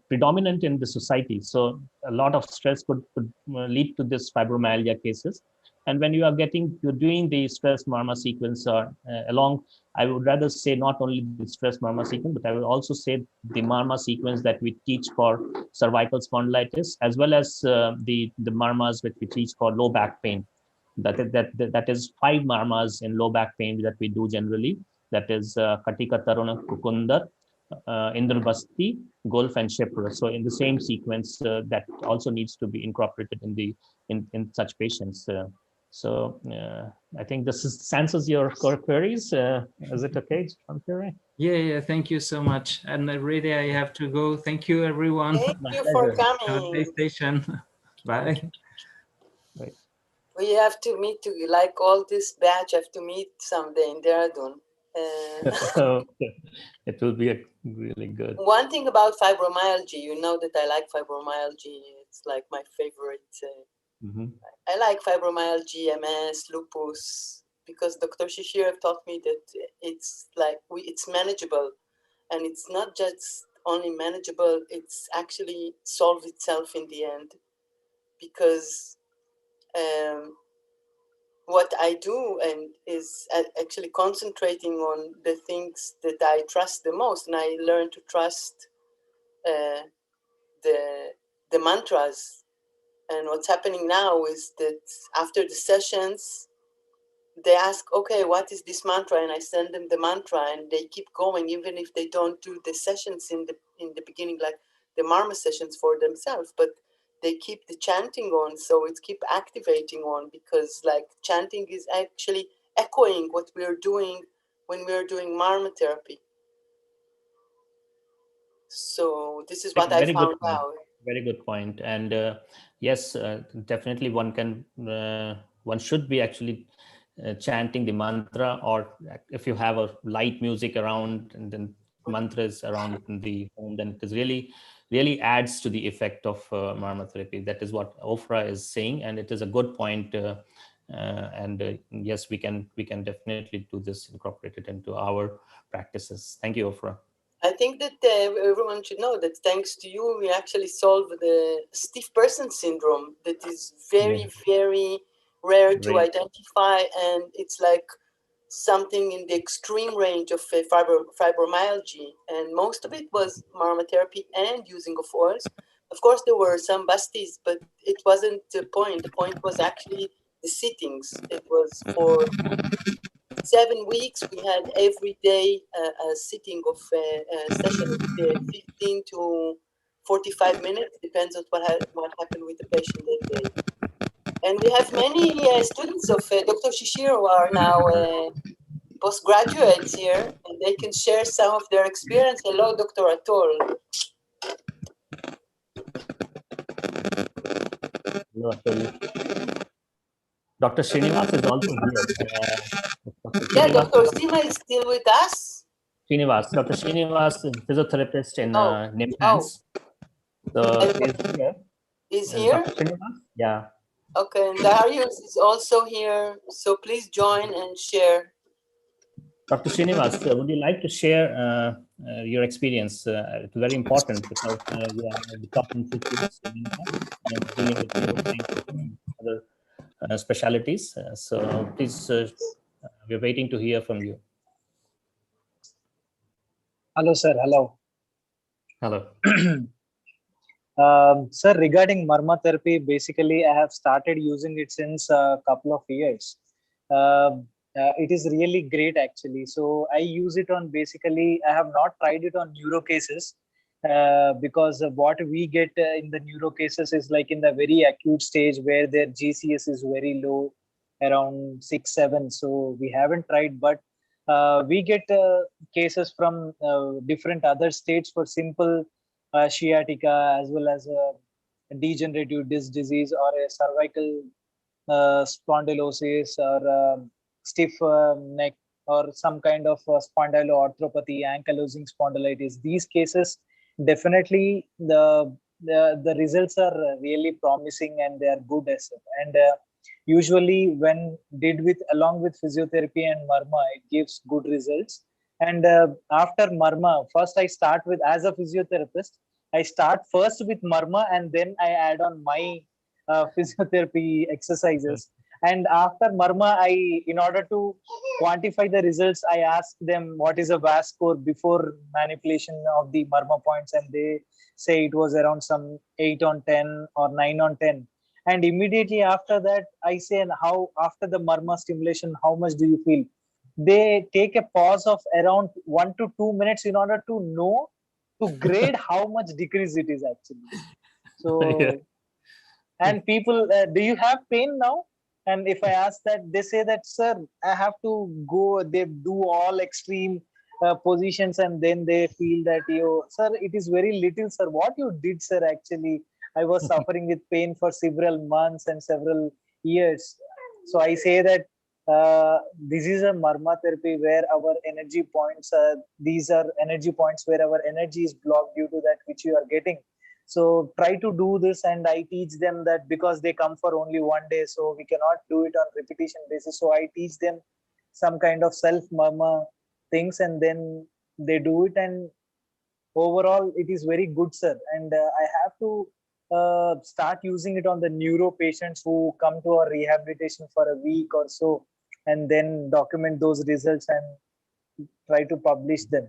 predominant in the society. So a lot of stress could lead to this fibromyalgia cases. And when you're doing the stress marma sequence or along, I would rather say not only the stress marma sequence, but I will also say the marma sequence that we teach for cervical spondylitis, as well as the marmas which we teach for low back pain. That is 5 marmas in low back pain that we do generally. That is Katika Taruna Kukundar, Indrabasti, Golf, and Shipra. So in the same sequence, that also needs to be incorporated in such patients. I think this answers your core-queries. Is it okay, John Curry? Yeah, thank you so much. And really, I have to go. Thank you, everyone. Thank you for coming. Have a nice station. Bye. Right. We have to meet, like all this batch have to meet someday in Dehradun. It will be really good. One thing about fibromyalgia, you know that I like fibromyalgia. It's like my favorite. I like fibromyalgia, MS, lupus, because Dr. Shishir have taught me that it's like it's manageable, and it's not just only manageable, it's actually solved itself in the end, because what I do and is actually concentrating on the things that I trust the most, and I learn to trust the mantras. And what's happening now is that after the sessions, they ask, okay, what is this mantra? And I send them the mantra, and they keep going, even if they don't do the sessions in the beginning, like the marma sessions for themselves, but they keep the chanting on, so it's keep activating on, because like chanting is actually echoing what we're doing when we're doing marma therapy. So this is what I found out. Very good point. And yes, definitely one should be actually chanting the mantra, or if you have a light music around and then mantras around the home, then it is really adds to the effect of marma therapy. That is what Ofra is saying, and it is a good point. Yes, we can definitely do this, incorporate it into our practices. Thank you, Ofra. I think that everyone should know that thanks to you, we actually solved the stiff person syndrome that is very, very rare to identify. And it's like something in the extreme range of fibromyalgia. And most of it was marma therapy and using of oils. Of course, there were some busties, but it wasn't the point. The point was actually the sittings. It was for 7 weeks, we had every day a sitting of a session of 15 to 45 minutes, depends on what happened with the patient that day. And we have many students of Dr. Shishir who are now postgraduates here, and they can share some of their experience. Hello, Dr. Atul. Hello, Atul. Dr. Srinivas is also here. Yeah, Dr. Sima is still with us. Srinivas, Dr. Srinivas is physiotherapist in Nimhans. So he's here. Is here? Dr. Srinivas? Yeah. Okay, and Darius is also here. So please join and share. Dr. Srinivas, would you like to share your experience? It's very important because you are the top institutes and dealing with other specialities. So please, we're waiting to hear from you. Hello, sir. Hello. Hello. Sir, regarding marma therapy, basically, I have started using it since a couple of years. It is really great, actually. So I use it on basically, I have not tried it on neuro cases because what we get in the neuro cases is like in the very acute stage where their GCS is very low, around 6, 7. So we haven't tried, but we get cases from different other states for simple sciatica, as well as a degenerative disc disease or a cervical spondylosis or stiff neck or some kind of spondyloarthropathy, ankylosing spondylitis. These cases, definitely the results are really promising and they are good as well. And usually when did with along with physiotherapy and marma, it gives good results. And after marma, first I start with, as a physiotherapist, I start first with marma and then I add on my physiotherapy exercises. And after marma, in order to quantify the results, I ask them what is a VAS score before manipulation of the marma points, and they say it was around some 8 on 10 or 9 on 10. And immediately after that, I say, and how after the marma stimulation, how much do you feel? They take a pause of around 1 to 2 minutes in order to know, to grade how much decrease it is actually. Yeah. So, and people, do you have pain now? And if I ask that, they say that, sir, I have to go. They do all extreme positions, and then they feel that, you, sir, it is very little, sir. What you did, sir, actually, I was suffering with pain for several months and several years. So I say that this is a marma therapy where our energy points, these are energy points where our energy is blocked due to that which you are getting. So try to do this, and I teach them that because they come for only one day, so we cannot do it on repetition basis. So I teach them some kind of self mama things, and then they do it, and overall it is very good, sir. And I have to start using it on the neuro patients who come to our rehabilitation for a week or so, and then document those results and try to publish them.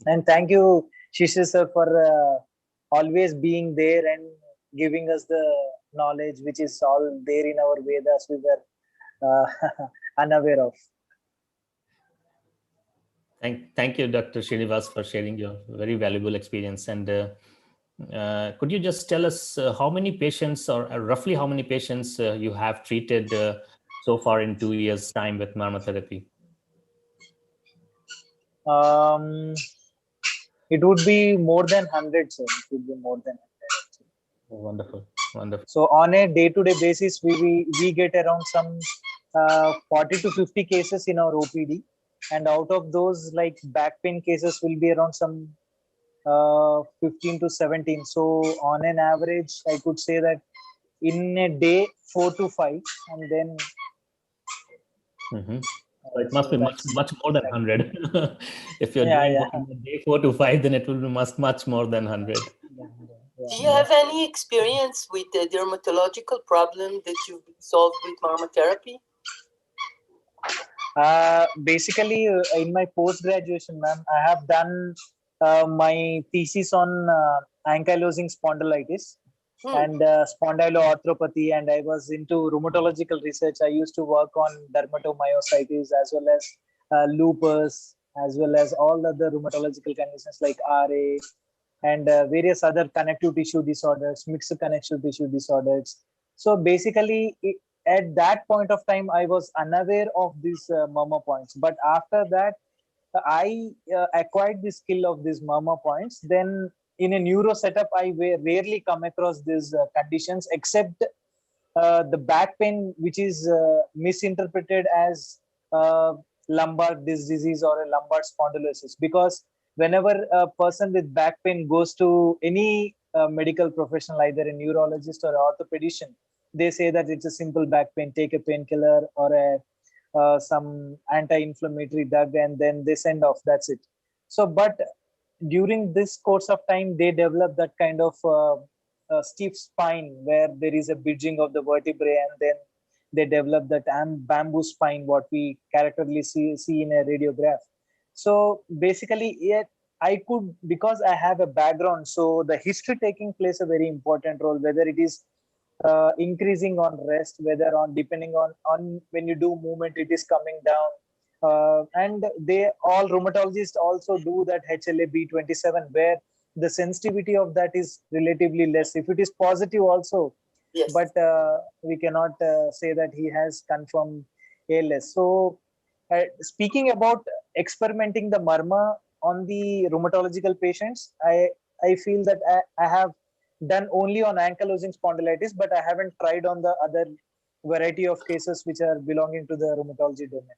And thank you, Shishir sir, for always being there and giving us the knowledge which is all there in our Vedas we were unaware of. Thank you, Dr. Srinivas, for sharing your very valuable experience. And could you just tell us how many patients, or roughly how many patients you have treated so far in 2 years' time with marma therapy? It would be more than 100, sir. It would be more than 100. Oh, wonderful, wonderful. So on a day-to-day basis, we get around some 40 to 50 cases in our OPD, and out of those, like back pain cases will be around some 15 to 17. So on an average, I could say that in a day 4 to 5, and then So it must be much more than 100. If you're doing on a day 4 to 5, then it will be much more than 100. Do you have any experience with the dermatological problem that you've solved with marma therapy? Basically, in my post-graduation, ma'am, I have done my thesis on ankylosing spondylitis and spondyloarthropathy, and I was into rheumatological research. I used to work on dermatomyositis as well as lupus, as well as all other rheumatological conditions like RA and various other connective tissue disorders, mixed connective tissue disorders. So basically, at that point of time, I was unaware of these murmur points. But after that, I acquired the skill of these murmur points. Then in a neuro setup, I rarely come across these conditions, except the back pain, which is misinterpreted as lumbar disc disease or a lumbar spondylosis. Because whenever a person with back pain goes to any medical professional, either a neurologist or an orthopedician, they say that it's a simple back pain, take a painkiller or some anti-inflammatory drug, and then they send off. That's it. So, but during this course of time, they develop that kind of stiff spine where there is a bridging of the vertebrae, and then they develop that bamboo spine, what we characteristically see in a radiograph. So basically, yet I could, because I have a background, so the history taking plays a very important role, whether it is increasing on rest, whether on depending on when you do movement, it is coming down. And they all rheumatologists also do that HLA-B27, where the sensitivity of that is relatively less. If it is positive also, yes, but we cannot say that he has confirmed ALS. So speaking about experimenting the marma on the rheumatological patients, I feel that I have done only on ankylosing spondylitis, but I haven't tried on the other variety of cases which are belonging to the rheumatology domain.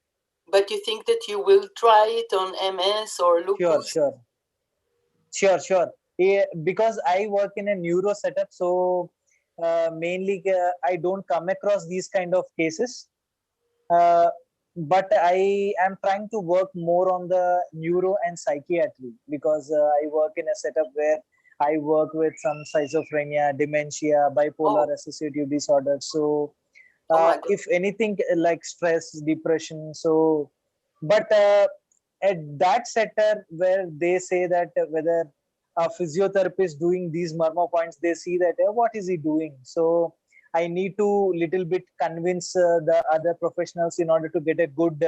But you think that you will try it on MS or Sure, lupus? sure. Yeah, because I work in a neuro setup, so mainly I don't come across these kind of cases. Uh, but I am trying to work more on the neuro and psychiatry because I work in a setup where I work with some schizophrenia, dementia, bipolar Oh, associative disorder. So oh my God. if anything like stress, depression, so but at that sector where they say that whether a physiotherapist doing these murmur points, they see that what is he doing? So I need to little bit convince the other professionals in order to get a good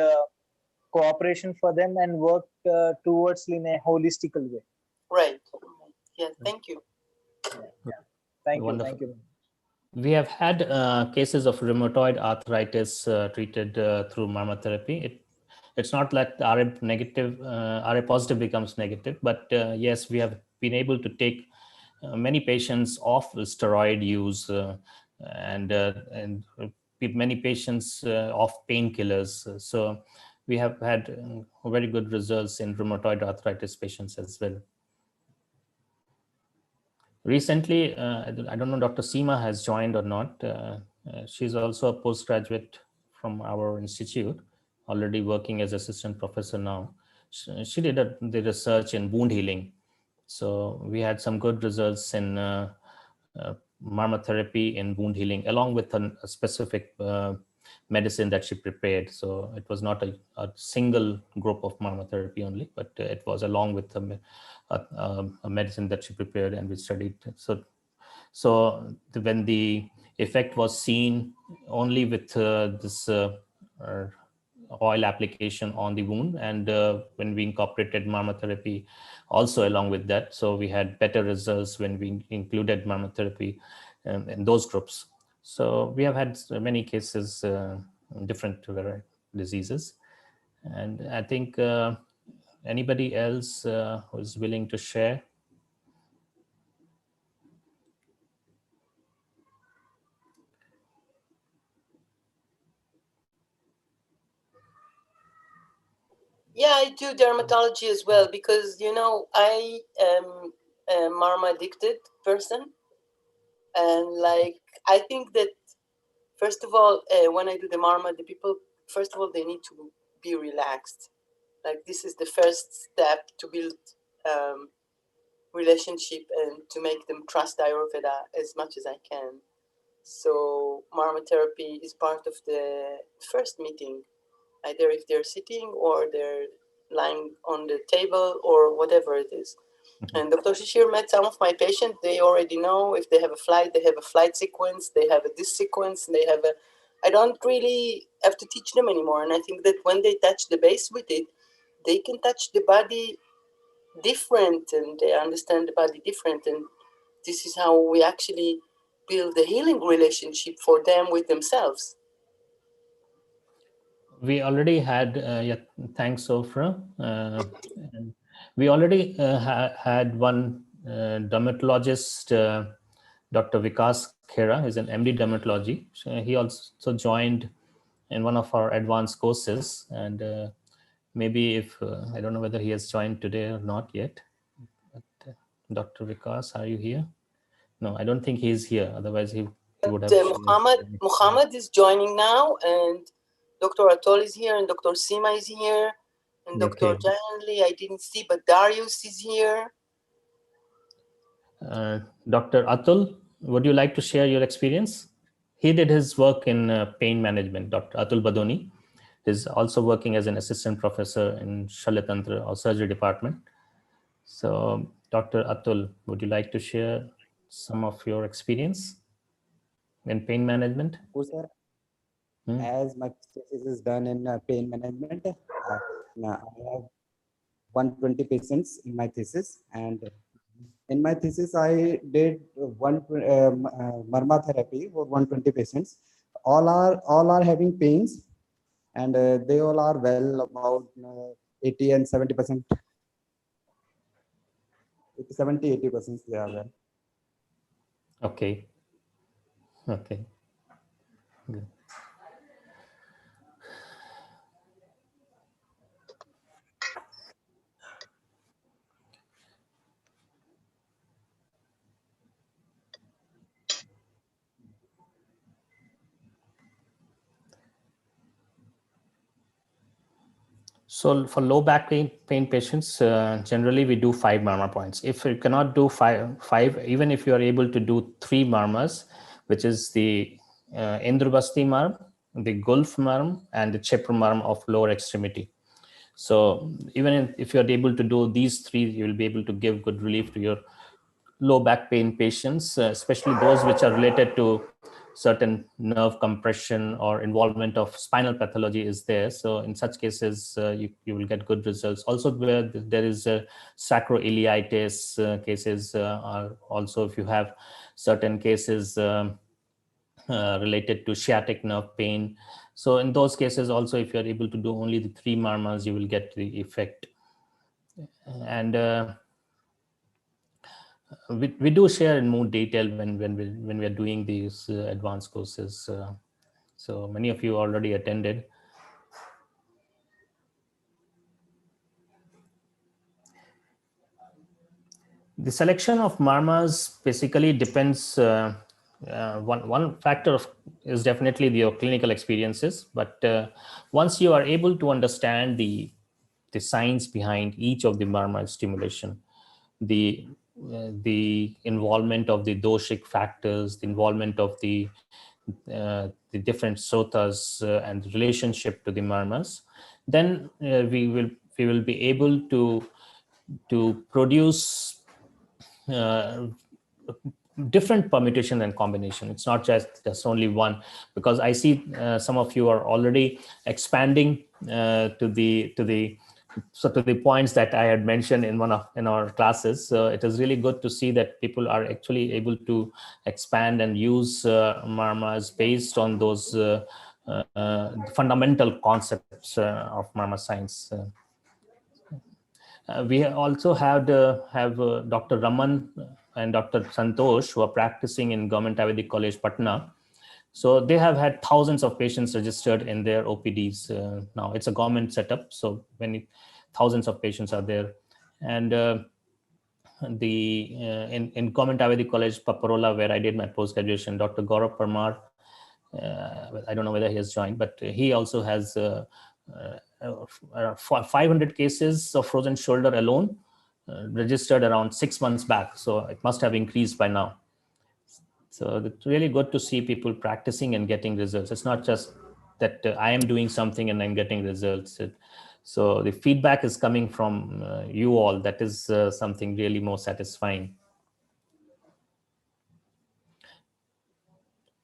cooperation for them and work towards in a holistical way. Right. Yeah, thank you. Yeah. Thank you. Wonderful. Thank you. We have had cases of rheumatoid arthritis treated through marmotherapy. It's not that RA negative, RA positive becomes negative, but yes, we have been able to take many patients off steroid use and many patients off painkillers. So we have had very good results in rheumatoid arthritis patients as well. Recently, I don't know Dr. Seema has joined or not. She's also a postgraduate from our institute, already working as assistant professor now. She did the research in wound healing. So we had some good results in marmotherapy in wound healing, along with a specific medicine that she prepared. So it was not a single group of marmotherapy only, but it was along with a medicine that she prepared and we studied. When the effect was seen only with this oil application on the wound, and when we incorporated marmotherapy also along with that, so we had better results when we included marmotherapy in those groups. So we have had many cases in different diseases, and I think anybody else who is willing to share? Yeah, I do dermatology as well because, you know, I am a marma addicted person. And like, I think that, first of all, when I do the marma, the people, first of all, they need to be relaxed. Like, this is the first step to build relationship and to make them trust Ayurveda as much as I can. So marma therapy is part of the first meeting, either if they're sitting or they're lying on the table or whatever it is. And Dr. Shishir met some of my patients. They already know if they have a flight, they have a flight sequence, they have a this sequence, and they have a. I don't really have to teach them anymore. And I think that when they touch the base with it, they can touch the body different and they understand the body different. And this is how we actually build a healing relationship for them with themselves. We already had, yeah, thanks, Sofra. And we already had one dermatologist, Dr. Vikas Khera, is an MD dermatology. So he also joined in one of our advanced courses. And maybe if, I don't know whether he has joined today or not yet. But, Dr. Vikas, are you here? No, I don't think he's here. Otherwise, he would have. Muhammad is joining now, and Dr. Atol is here, and Dr. Sima is here, and Dr. Okay. Janli I didn't see, but Darius is here. Dr. Atul, would you like to share your experience? He did his work in pain management. Dr. Atul Badoni is also working as an assistant professor in Shalatantra or surgery department. So, Dr. Atul, would you like to share some of your experience in pain management? Oh, sir. As my thesis is done in pain management, now I have 120 patients in my thesis, and in my thesis I did marma therapy for 120 patients. All are having pains, and they all are well, about 80 and 70%. 70-80% they are well. Okay. Okay. Good. So for low back pain patients, generally we do 5 murmur points. If you cannot do five, even if you are able to do 3 murmurs, which is the Indrabasti murm, the Gulf murm, and the Chepra murm of lower extremity. So even if you are able to do these 3, you will be able to give good relief to your low back pain patients, especially those which are related to certain nerve compression or involvement of spinal pathology is there. So in such cases, you will get good results. Also, where there is a sacroiliitis cases, are also if you have certain cases related to sciatic nerve pain. So in those cases also, if you are able to do only the 3 murmurs, you will get the effect. And we do share in more detail when we are doing these advanced courses. So many of you already attended. The selection of murmurs basically depends. One factor is definitely your clinical experiences, but once you are able to understand the science behind each of the murmur stimulation, the involvement of the doshic factors, the involvement of the different sotas and the relationship to the murmurs, then we will be able to produce different permutation and combination. It's not just only one, because I see some of you are already expanding to the points that I had mentioned in in our classes. So it is really good to see that people are actually able to expand and use murmurs based on those fundamental concepts of murmur science. We also have Dr. Raman and Dr. Santosh, who are practicing in Government Ayurvedic College, Patna. So they have had thousands of patients registered in their OPDs. Now it's a government setup, so thousands of patients are there. And in Government Ayurvedic College, Paparola, where I did my post-graduation, Dr. Gaurav Parmar, I don't know whether he has joined, but he also has 500 cases of frozen shoulder alone registered around 6 months back. So it must have increased by now. So it's really good to see people practicing and getting results. It's not just that I am doing something and I'm getting results. So the feedback is coming from you all. That is something really more satisfying.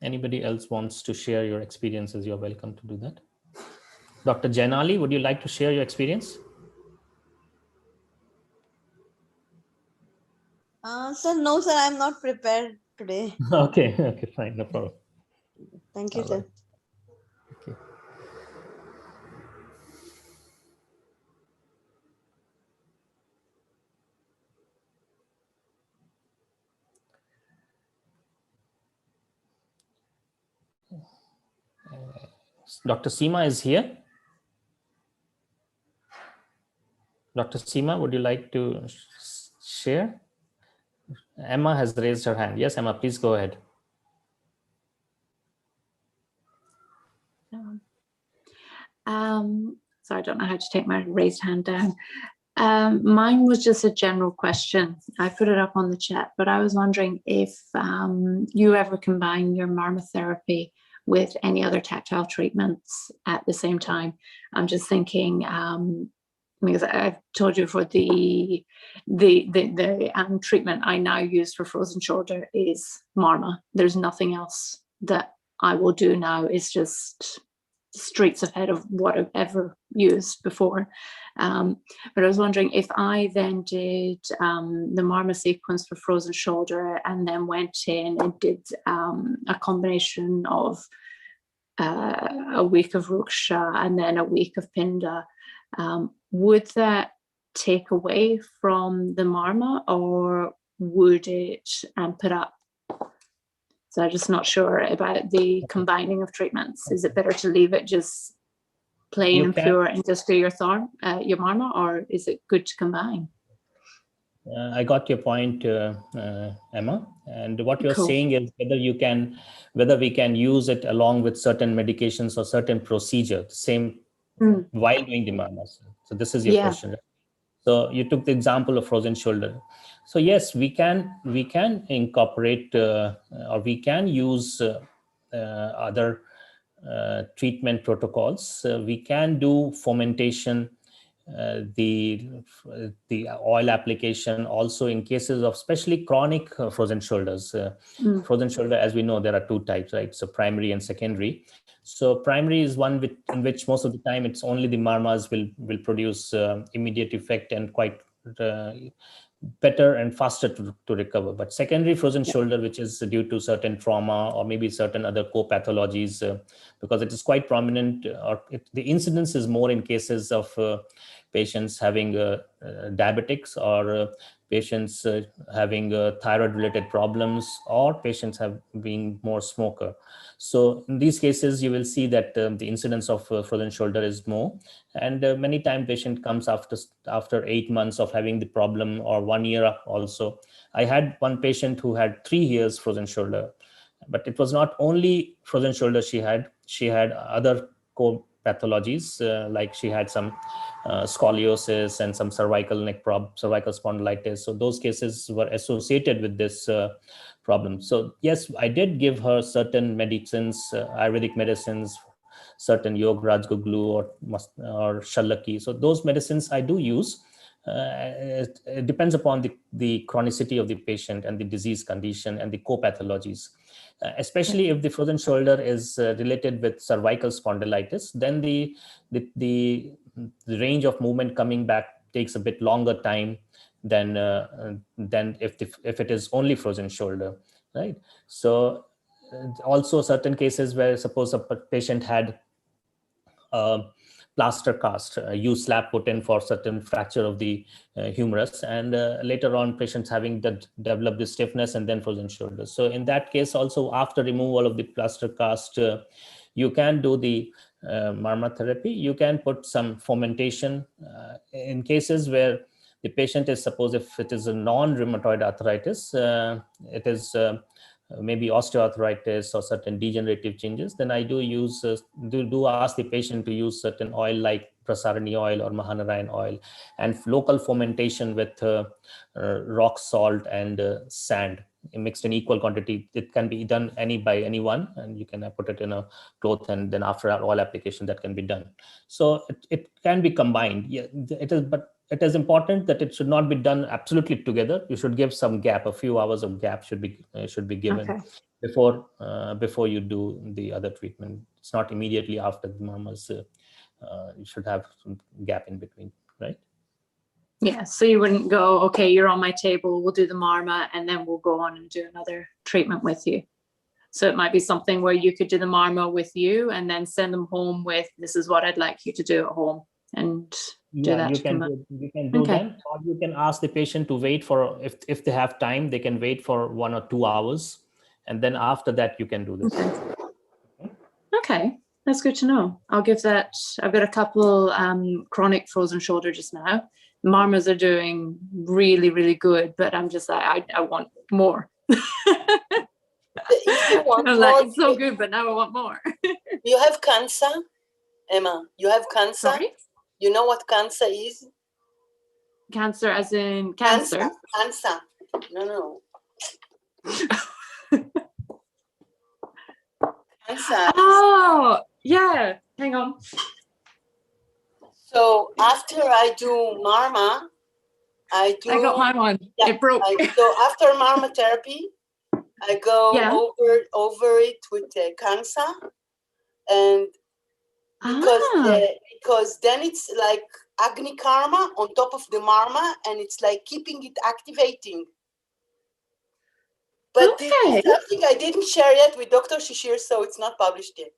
Anybody else wants to share your experiences, you're welcome to do that. Dr. Jainali, would you like to share your experience? Sir, no, sir, I'm not prepared today. Okay, fine, no problem. Thank you, All sir. right. Okay. Dr. Seema is here. Dr. Seema, would you like to share? Emma has raised her hand. Yes, Emma, please go ahead. So I don't know how to take my raised hand down. Mine was just a general question. I put it up on the chat, but I was wondering if you ever combine your murmur therapy with any other tactile treatments at the same time. I'm just thinking, because I've told you before, the treatment I now use for frozen shoulder is murmur. There's nothing else that I will do now. It's just streets ahead of what I've ever used before. But I was wondering if I then did the murmur sequence for frozen shoulder and then went in and did a combination of a week of Ruksha and then a week of Pinda, would that take away from the murmur or would it amp it up? So I'm just not sure about the combining of treatments. Is it better to leave it just plain and pure and just do your murmur, or is it good to combine? I got your point, Emma. And what you're Cool. saying is whether we can use it along with certain medications or certain procedure, same while doing the marmas? So this is your question. Right? So you took the example of frozen shoulder. So yes, we can incorporate or we can use other treatment protocols. We can do fomentation, the oil application also in cases of especially chronic frozen shoulders. Frozen shoulder, as we know, there are two types, right? So primary and secondary. So primary is one in which most of the time it's only the marmas will produce immediate effect and quite better and faster to recover. But secondary frozen shoulder, which is due to certain trauma or maybe certain other co-pathologies, because it is quite prominent, the incidence is more in cases of patients having diabetics, or patients having thyroid related problems, or patients have been more smoker. So in these cases, you will see that the incidence of frozen shoulder is more, and many times patient comes after 8 months of having the problem, or 1 year also. I had one patient who had 3 years frozen shoulder, but it was not only frozen shoulder she had other pathologies, like she had some scoliosis and some cervical cervical spondylitis. So those cases were associated with this problem. So yes, I did give her certain medicines, Ayurvedic medicines, certain Yograj Guglu or Shallaki. So those medicines I do use. It depends upon the chronicity of the patient and the disease condition and the co-pathologies. Especially if the frozen shoulder is related with cervical spondylitis, then the range of movement coming back takes a bit longer time than if it is only frozen shoulder, right? So also certain cases where suppose a patient had plaster cast, use slab put in for certain fracture of the humerus, and later on patients having developed the stiffness and then frozen shoulders. So in that case also, after removal of the plaster cast, you can do the marma therapy. You can put some fomentation in cases where the patient is, suppose if it is a non-rheumatoid arthritis, it is maybe osteoarthritis or certain degenerative changes, then I do use do ask the patient to use certain oil like Prasarani oil or Mahanarayan oil, and local fomentation with rock salt and sand mixed in equal quantity. It can be done by anyone, and you can put it in a cloth, and then after oil application that can be done. So it can be combined. Yeah, it is, but it is important that it should not be done absolutely together. You should give some gap, a few hours of gap should be given before you do the other treatment. It's not immediately after the mamas. You should have some gap in between, right? Yeah, so you wouldn't go, okay, you're on my table, we'll do the marma, and then we'll go on and do another treatment with you. So it might be something where you could do the marma with you and then send them home with, this is what I'd like you to do at home, and do that. You can do that, or you can ask the patient to wait for, if they have time, they can wait for 1 or 2 hours, and then after that you can do this. Okay, that's good to know. I'll give that. I've got a couple chronic frozen shoulder just now. Marmas are doing really, really good, but I'm just like, I want more. If you want I'm more, like, it's so good, but now I want more. You have cancer, Emma. You have cancer. Sorry? You know what cancer is? Cancer as in cancer? Cancer. No. Cancer. Oh, yeah. Hang on. So after I do marma, I got my one. Yeah, it broke. So after marma therapy, I go over it with cancer, and because then it's like Agni Karma on top of the marma, and it's like keeping it activating. But this is something I didn't share yet with Dr. Shishir, so it's not published yet.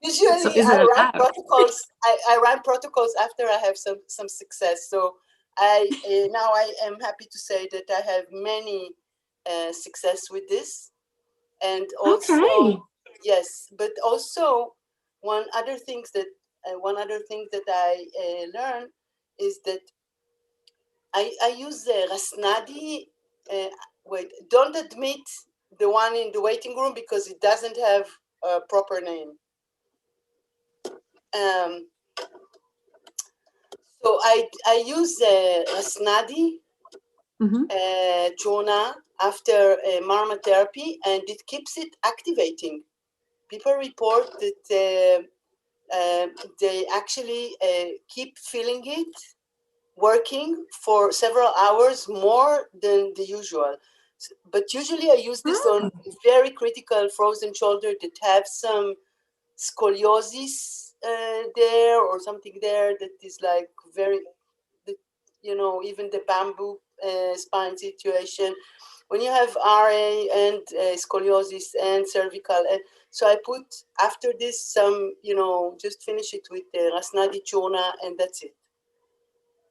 Usually I run protocols. I run protocols after I have some success. So now I am happy to say that I have many success with this, and also yes, but also one other thing that I learned is that I use the Rasnadi. Wait, don't admit the one in the waiting room because it doesn't have a proper name. So I use Rasnadi Chona after Marma therapy, and it keeps it activating. People report that they actually keep feeling it working for several hours more than the usual. But usually I use this on very critical frozen shoulder that have some scoliosis there or something there that is like very, even the bamboo spine situation. When you have RA and scoliosis and cervical, so I put after this some, just finish it with the Rasnadi Chona, and that's it.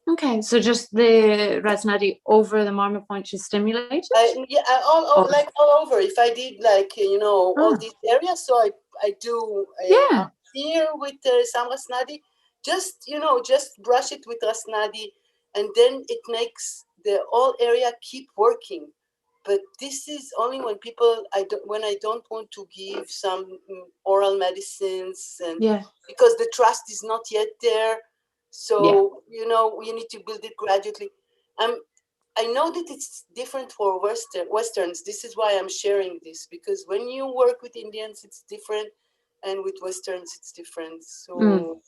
Okay, so just the Rasnadi over the marma point to stimulate it? Yeah, like all over. If I did like all these areas, so I do here with some Rasnadi, just just brush it with Rasnadi, and then it makes the whole area keep working. But this is only when when I don't want to give some oral medicines, and because the trust is not yet there. So we need to build it gradually. I know that it's different for Westerns. This is why I'm sharing this, because when you work with Indians, it's different, and with Westerns, it's different. So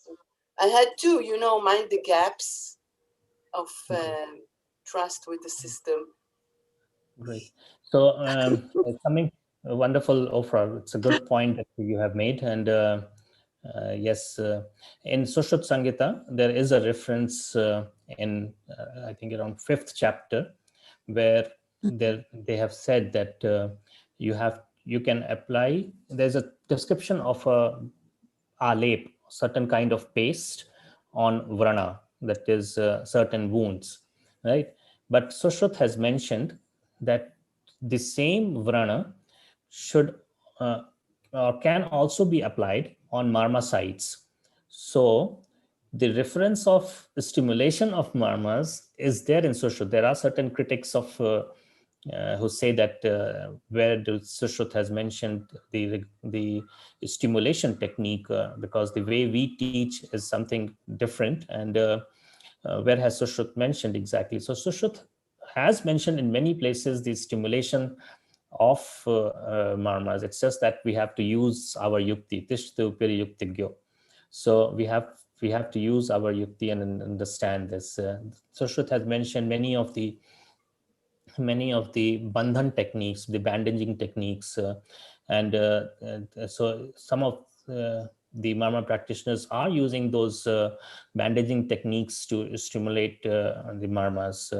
I had to, mind the gaps of trust with the system. Great. So coming wonderful, Ofra. It's a good point that you have made, and yes, in Sushruta Sangita there is a reference in I think around 5th chapter where they have said that you can apply. There's a description of a alep, certain kind of paste on vrana, that is certain wounds, right? But Sushrut has mentioned that the same vrana should or can also be applied on marma sites. So the reference of stimulation of marmas is there in Sushrut. There are certain critics of who say that where the Sushrut has mentioned the stimulation technique, because the way we teach is something different, and where has Sushrut mentioned exactly? So Sushrut has mentioned in many places the stimulation of marmas. It's just that we have to use our yukti, tishtu piri yuktigyo. So we have to use our yukti and understand this. Sushrut has mentioned many of the bandhan techniques, the bandaging techniques, and so some of the marma practitioners are using those bandaging techniques to stimulate the marmas.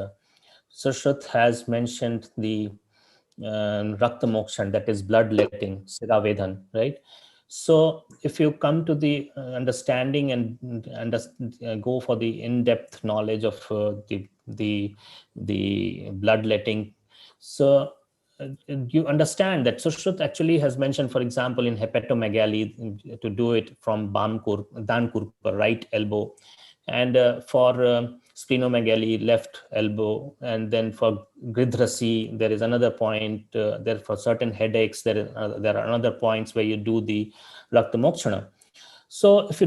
Sushrut has mentioned the rakta mokshan, that is bloodletting, siravedhan, right? So if you come to the understanding and go for the in-depth knowledge of the bloodletting, so you understand that Sushrut actually has mentioned, for example, in hepatomegaly, to do it from Dan Kurpa, right elbow, and for splenomegaly, left elbow, and then for gridhrasi, there is another point. There for certain headaches, there are another points where you do the rakta mokshana. So if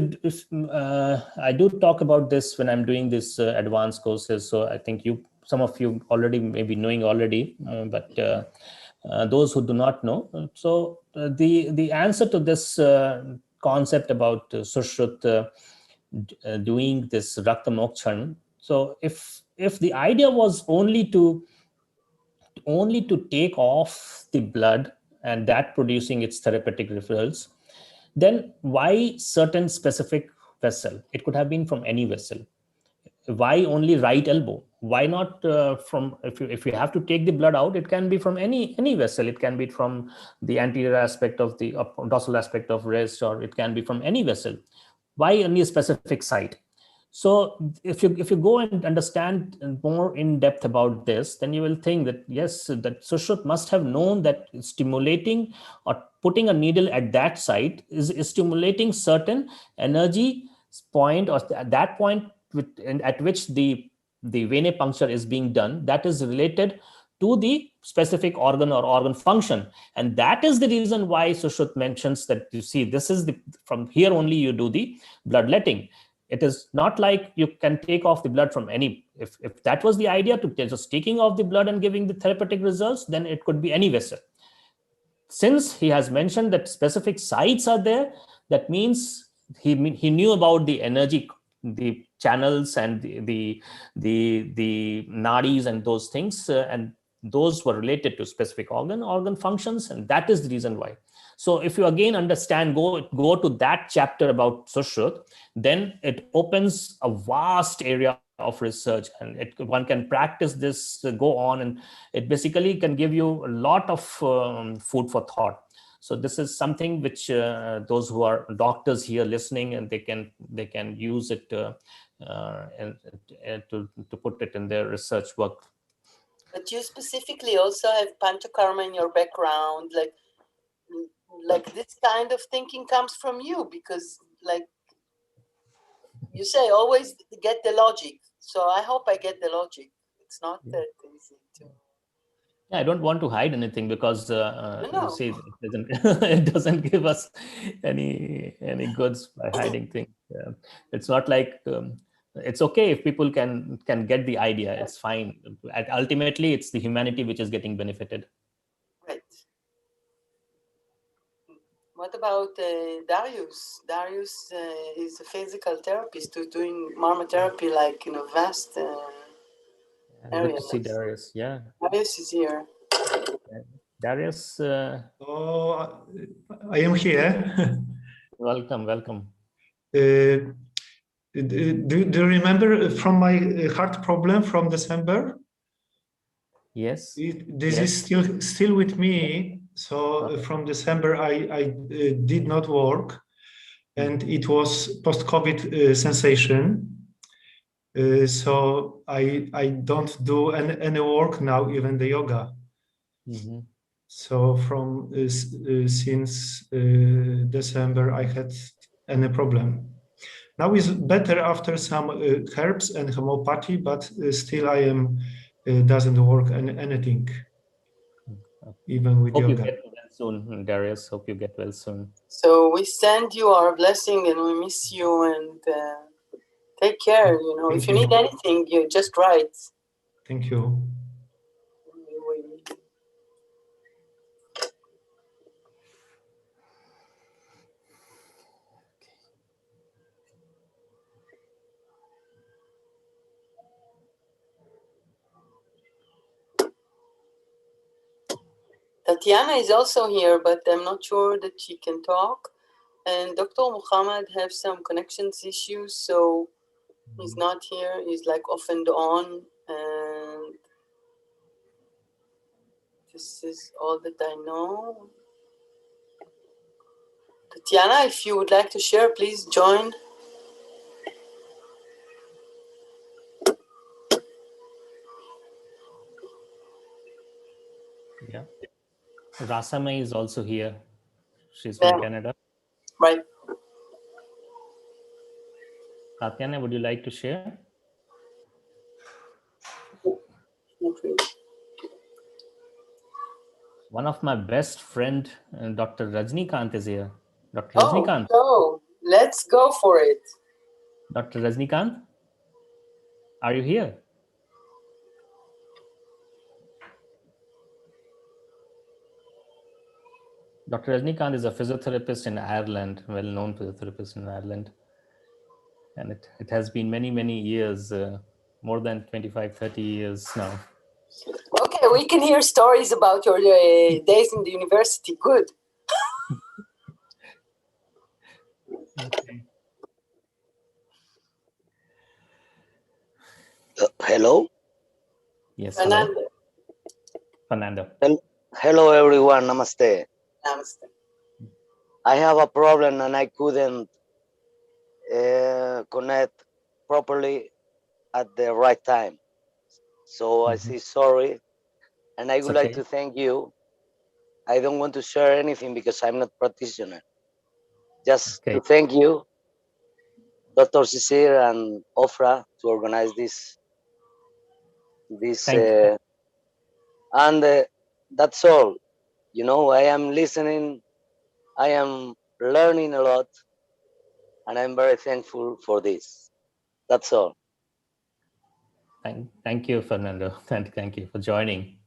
I do talk about this when I'm doing this advanced courses, so I think some of you already may be knowing already, but those who do not know. So the answer to this concept about Sushrut doing this rakta mokshan. So if the idea was only to take off the blood and that producing its therapeutic results, then why certain specific vessel? It could have been from any vessel. Why only right elbow? Why not from, if you have to take the blood out, it can be from any vessel. It can be from the anterior aspect of the dorsal aspect of wrist, or it can be from any vessel. Why only a specific site? So if you go and understand more in depth about this, then you will think that yes, that Sushrut must have known that stimulating or putting a needle at that site is stimulating certain energy point, or at that point at which the venipuncture is being done, that is related to the specific organ or organ function. And that is the reason why Sushruth mentions that, you see, this is from here only you do the bloodletting. It is not like you can take off the blood from any, if that was the idea, to just taking off the blood and giving the therapeutic results, then it could be any vessel. Since he has mentioned that specific sites are there, that means he knew about the energy, the channels, and the nadis and those things, and those were related to specific organ functions, and that is the reason why. So if you again understand, go to that chapter about Sushruth, then it opens a vast area of research, and one can practice this, go on, and it basically can give you a lot of food for thought. So this is something which those who are doctors here listening, and they can use it and to put it in their research work. But you specifically also have panchakarma in your background, like this kind of thinking comes from you, because like you say, always get the logic. So I hope I get the logic. It's not that easy to. Yeah, I don't want to hide anything, because No. you see, it doesn't give us any goods by hiding things. It's not like it's okay if people can get the idea. It's fine. Ultimately, it's the humanity which is getting benefited. Right. What about Darius? Darius is a physical therapist who's doing marmotherapy like in a vast area. Good to see Darius. Yeah. Darius is here. Darius. I am here. Welcome. Do you remember from my heart problem from December? Yes. This is still with me. So from December, I did not work, and it was post-COVID sensation. So I don't do any work now, even the yoga. Mm-hmm. So from since December, I had any problem. Now it's better after some herbs and homeopathy, but still I am doesn't work anything, even with Hope yoga. you get well soon, Darius. Hope you get well soon. So we send you our blessing, and we miss you, and take care. You know, if you need anything, you just write. Thank you. Tatiana is also here, but I'm not sure that she can talk. And Dr. Muhammad have some connections issues, so he's not here. He's like off and on, and this is all that I know. Tatiana, if you would like to share, please join. Yeah. Rasamai is also here. She's from Canada. Right. Tatiana, would you like to share? One of my best friend, Dr. Rajnikant, is here. Dr. Rajnikant. Oh, let's go for it. Dr. Rajnikant, are you here? Dr. Rajnikant is a physiotherapist in Ireland, well-known physiotherapist in Ireland. And it has been many, many years, more than 25, 30 years now. Okay, we can hear stories about your days in the university. Good. Okay. Hello? Yes, Fernando. Fernando. Hello, everyone. Namaste. Namaste. I have a problem and I couldn't connect properly at the right time. So I say sorry. And I would like to thank you. I don't want to share anything because I'm not practitioner. Just to thank you, Dr. Shishir and Ofra, to organize this. And that's all. I am listening, I am learning a lot, and I'm very thankful for this. That's all. Thank you, Fernando. Thank you for joining.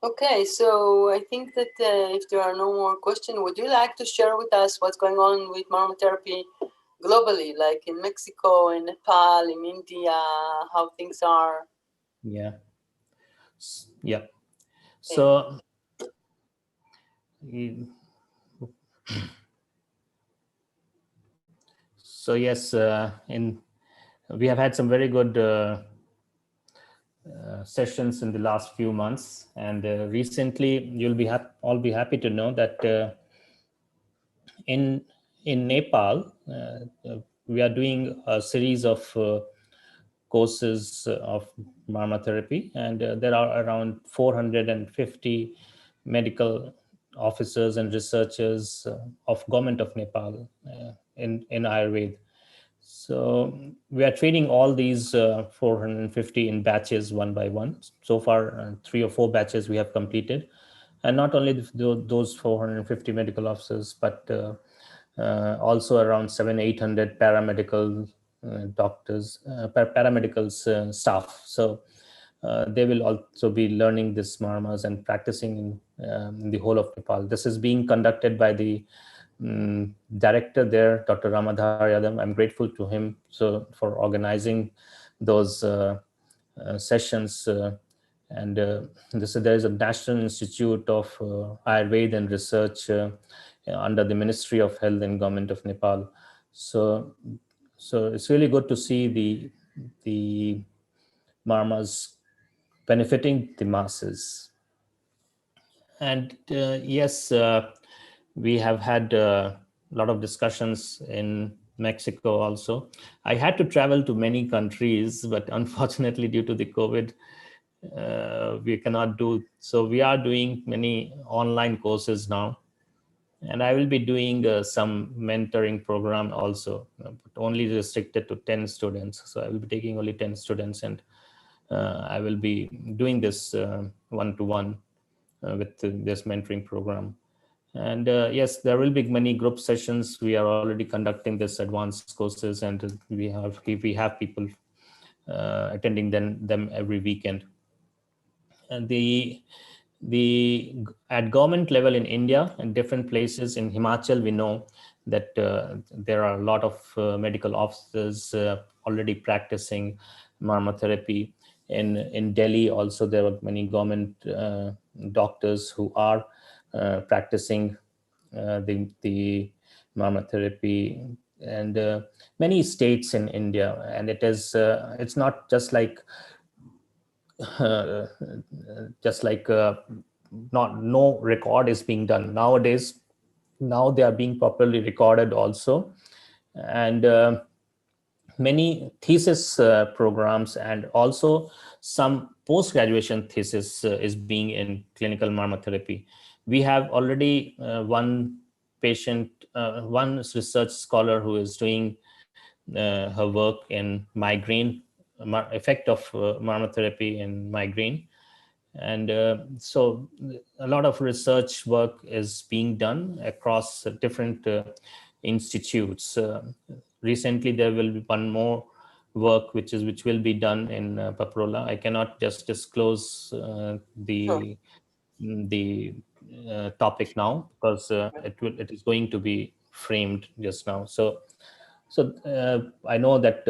Okay, so I think that if there are no more questions, would you like to share with us what's going on with marmotherapy globally, like in Mexico, in Nepal, in India, how things are? Yeah. Yeah. So, yes, we have had some very good sessions in the last few months, and recently you'll be all be happy to know that in Nepal, we are doing a series of courses of marmotherapy, and there are around 450 medical officers and researchers of government of Nepal in Ayurveda. So we are training all these 450 in batches one by one. So far, 3 or 4 batches we have completed, and not only those 450 medical officers, but also around 700-800 paramedical doctors, paramedical staff. So they will also be learning this marmas and practicing in the whole of Nepal. This is being conducted by the director there, Dr. Ramadhar Yadav. I'm grateful to him for organizing those sessions. And there is a National Institute of Ayurveda and Research under the Ministry of Health and Government of Nepal. So it's really good to see the marmas benefiting the masses. And yes, we have had a lot of discussions in Mexico also. I had to travel to many countries, but unfortunately, due to the COVID, we cannot do. So we are doing many online courses now. And I will be doing some mentoring program also, but only restricted to 10 students. So I will be taking only 10 students, and I will be doing this one-to-one with this mentoring program. And yes, there will be many group sessions. We are already conducting this advanced courses, and we have people attending them every weekend. And at government level in India and different places in Himachal, we know that there are a lot of medical officers already practicing marmotherapy. In Delhi also, there are many government doctors who are practicing the marmotherapy, and many states in India. And it's not just like not no record is being done nowadays. Now they are being properly recorded also, and many thesis programs, and also some post-graduation thesis is being in clinical marmotherapy. We have already one research scholar who is doing her work in migraine, effect of marmotherapy in migraine. And so a lot of research work is being done across different institutes. Recently, there will be one more work which will be done in Paprola. I cannot just disclose the topic now, because it is going to be framed just now. So I know that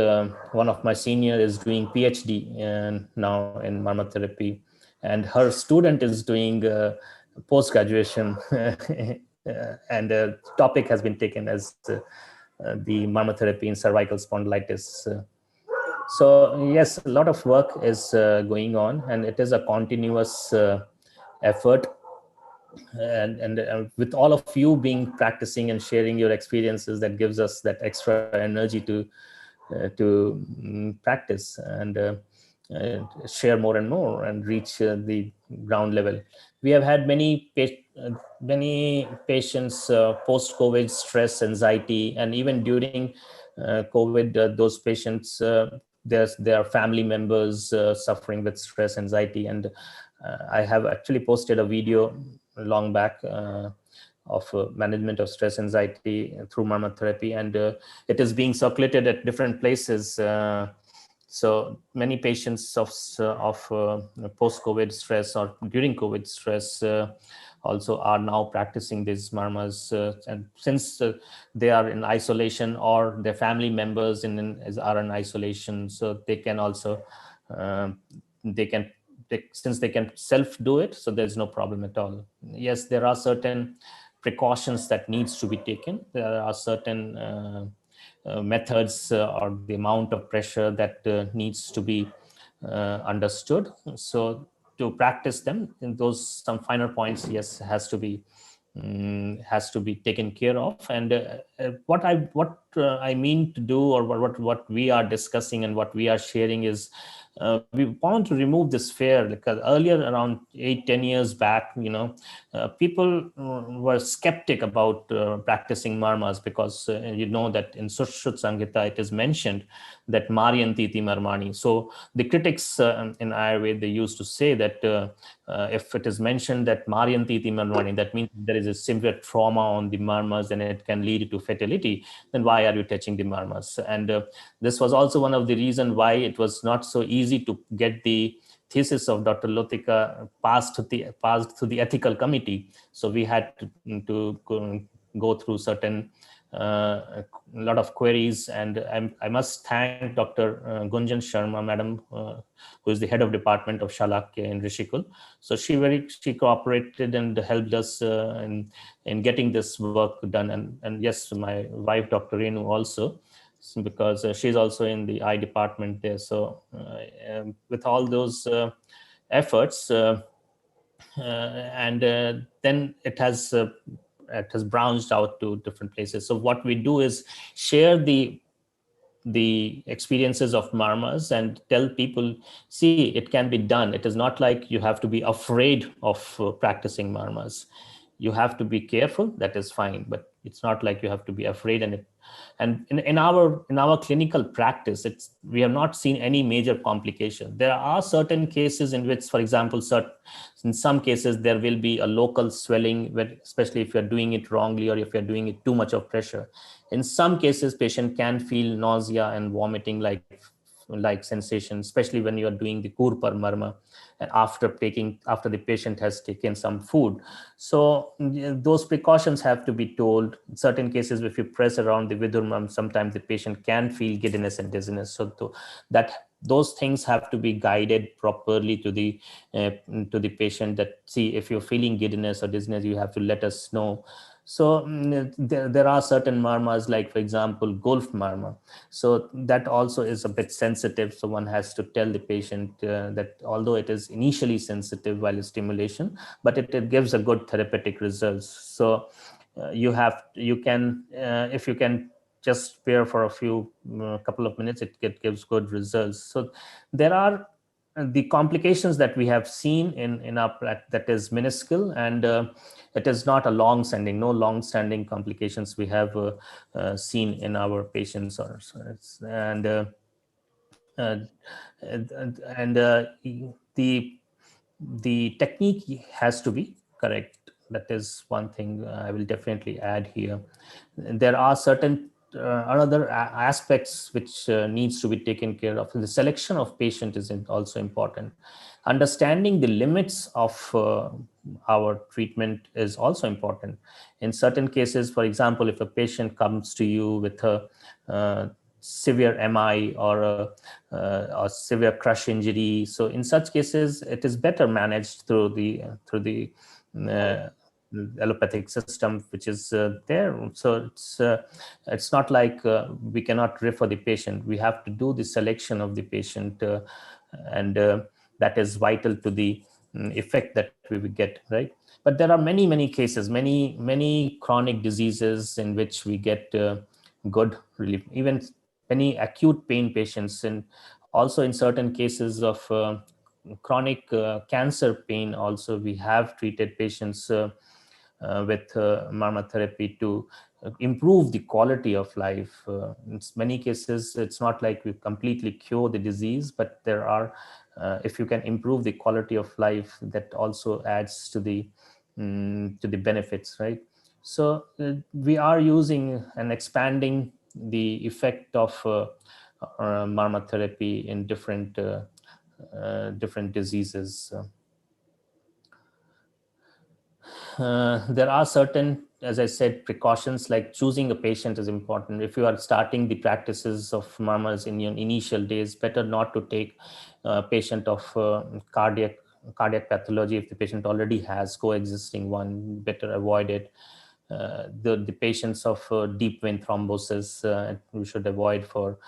one of my senior is doing PhD now in marmotherapy, and her student is doing post graduation, and topic has been taken as the marmotherapy in cervical spondylitis. So yes, a lot of work is going on, and it is a continuous effort. And with all of you being practicing and sharing your experiences, that gives us that extra energy to practice and share more and more and reach the ground level. We have had many patients post-COVID stress, anxiety, and even during COVID, those patients there are family members suffering with stress, anxiety, and I have actually posted a video long back of management of stress, anxiety through Marma therapy, and it is being circulated at different places. So many patients of post-COVID stress or during COVID stress also are now practicing these marmas, and since they are in isolation or their family members are in isolation, so they can also they can since they can self do it, so there's no problem at all. Yes, there are certain precautions that needs to be taken. There are certain methods or the amount of pressure that needs to be understood. So to practice them, in those some finer points, yes, has to be taken care of. And what I mean to do, or what we are discussing and what we are sharing is, we want to remove this fear, because earlier, around 8-10 years back, people were skeptic about practicing marmas, because that in Sushruta Samhita it is mentioned that Maryanti Marmani. So the critics in Ayurveda, they used to say that if it is mentioned that Maryanti Marmani, that means there is a severe trauma on the marmas and it can lead to fatality, then why are you touching the marmas? And this was also one of the reasons why it was not so easy to get the thesis of Dr. Lotika passed through the ethical committee. So we had to go through certain a lot of queries, and I must thank Dr. Gunjan Sharma, madam, who is the head of department of Shalakya in Rishikul. So she cooperated and helped us in getting this work done, and yes, my wife, Dr. Renu, also, because she's also in the eye department there. So with all those efforts, and then it has branched out to different places. So what we do is share the experiences of marmas and tell people, see, it can be done. It is not like you have to be afraid of practicing marmas. You have to be careful, that is fine, but it's not like you have to be afraid. And in our clinical practice, we have not seen any major complication. There are certain cases in which, for example, in some cases there will be a local swelling, especially if you're doing it wrongly or if you're doing it too much of pressure. In some cases, patient can feel nausea and vomiting like sensation, especially when you are doing the Kurpar Marma and after the patient has taken some food. So those precautions have to be told. In certain cases, if you press around the Vidurmam, sometimes the patient can feel giddiness and dizziness. So those things have to be guided properly to the patient, that, see, if you're feeling giddiness or dizziness, you have to let us know. So there are certain marmas, like, for example, Gulf marma. So that also is a bit sensitive. So one has to tell the patient that although it is initially sensitive while stimulation, but it gives a good therapeutic results. So if you can just spare for a couple of minutes, it gives good results. So there are the complications that we have seen in our that is minuscule, and it is not no long-standing complications we have seen in our patients. And the technique has to be correct. That is one thing I will definitely add here. There are certain other aspects which needs to be taken care of. The selection of patient is also important. Understanding the limits of our treatment is also important. In certain cases, for example, if a patient comes to you with a severe MI or a severe crush injury, so in such cases, it is better managed through the allopathic system which is there. So it's not like we cannot refer the patient. We have to do the selection of the patient, and that is vital to the effect that we will get, right? But there are many cases, many chronic diseases in which we get good relief, even many acute pain patients, and also in certain cases of chronic cancer pain also, we have treated patients with marma therapy to improve the quality of life. In many cases, it's not like we completely cure the disease, but there are, if you can improve the quality of life, that also adds to the benefits, right? So we are using and expanding the effect of marma therapy in different diseases. There are certain, as I said, precautions, like choosing a patient is important. If you are starting the practices of marmas in your initial days, better not to take a patient of cardiac pathology. If the patient already has coexisting one, better avoid it. The patients of deep vein thrombosis, we should avoid for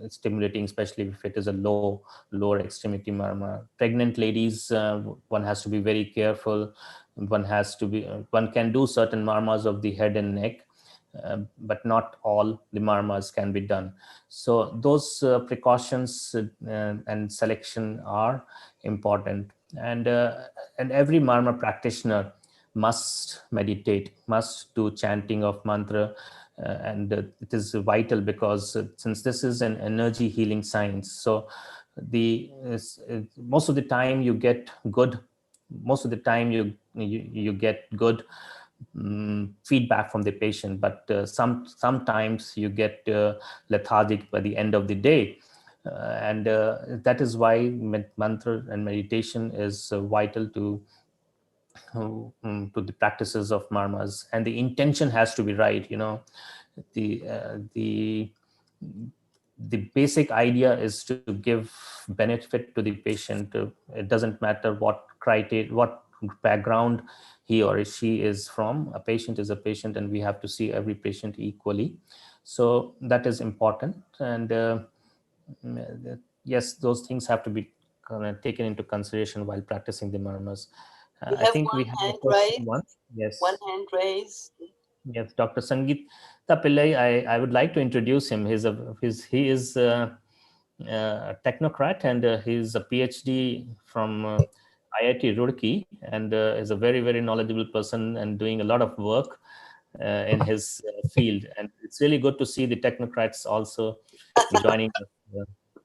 stimulating, especially if it is a lower extremity marma. Pregnant ladies, one has to be very careful. One can do certain marmas of the head and neck, but not all the marmas can be done. So those precautions and selection are important. And every marma practitioner must meditate, must do chanting of mantra, and it is vital, because since this is an energy healing science, so most of the time you get good feedback from the patient, but sometimes you get lethargic by the end of the day, and that is why mantra and meditation is vital to the practices of marmas. And the intention has to be right. The basic idea is to give benefit to the patient. It doesn't matter what background he or she is from. A patient is a patient, and we have to see every patient equally. So that is important. And yes, those things have to be taken into consideration while practicing the marmas. I think we have the first one. Yes. One hand raised. Yes, Dr. Sangeeta Pillai. I would like to introduce him. He is a technocrat, and he's a PhD from IIT Roorkee, and is a very, very knowledgeable person and doing a lot of work in his field. And it's really good to see the technocrats also joining us.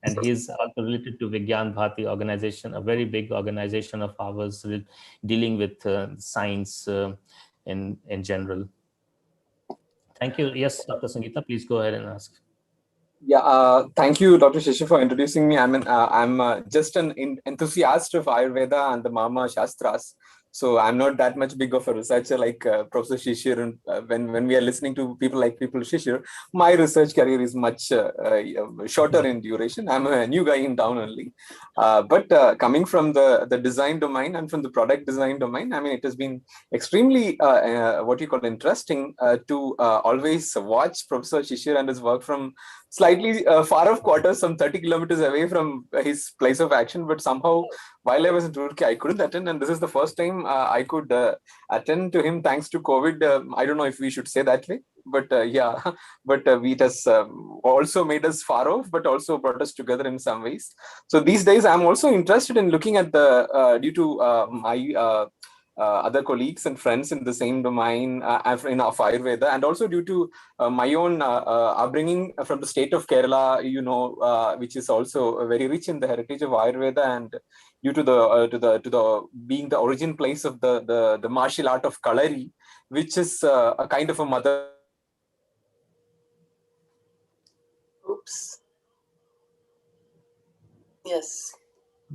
And he's also related to Vigyan Bharati organization, a very big organization of ours dealing with science in general. Thank you. Yes, Dr. Sangeeta, please go ahead and ask. Yeah, thank you, Dr. Shishir, for introducing me. I'm just an enthusiast of Ayurveda and the Marma Shastras. So I'm not that much big of a researcher like Professor Shishir. And when we are listening to people like Shishir, my research career is much shorter in duration. I'm a new guy in town only. But coming from the design domain and from the product design domain, I mean, it has been extremely interesting to always watch Professor Shishir and his work from slightly far off quarters, some 30 kilometers away from his place of action. But somehow, while I was in Turkey, I couldn't attend. And this is the first time I could attend to him thanks to COVID. I don't know if we should say that way. But yeah, but it has also made us far off, but also brought us together in some ways. So these days, I'm also interested in looking at due to my other colleagues and friends in the same domain of Ayurveda, and also due to my own upbringing from the state of Kerala, which is also very rich in the heritage of Ayurveda, and due to the being the origin place of the martial art of Kalari, which is a kind of a mother. Oops. Yes.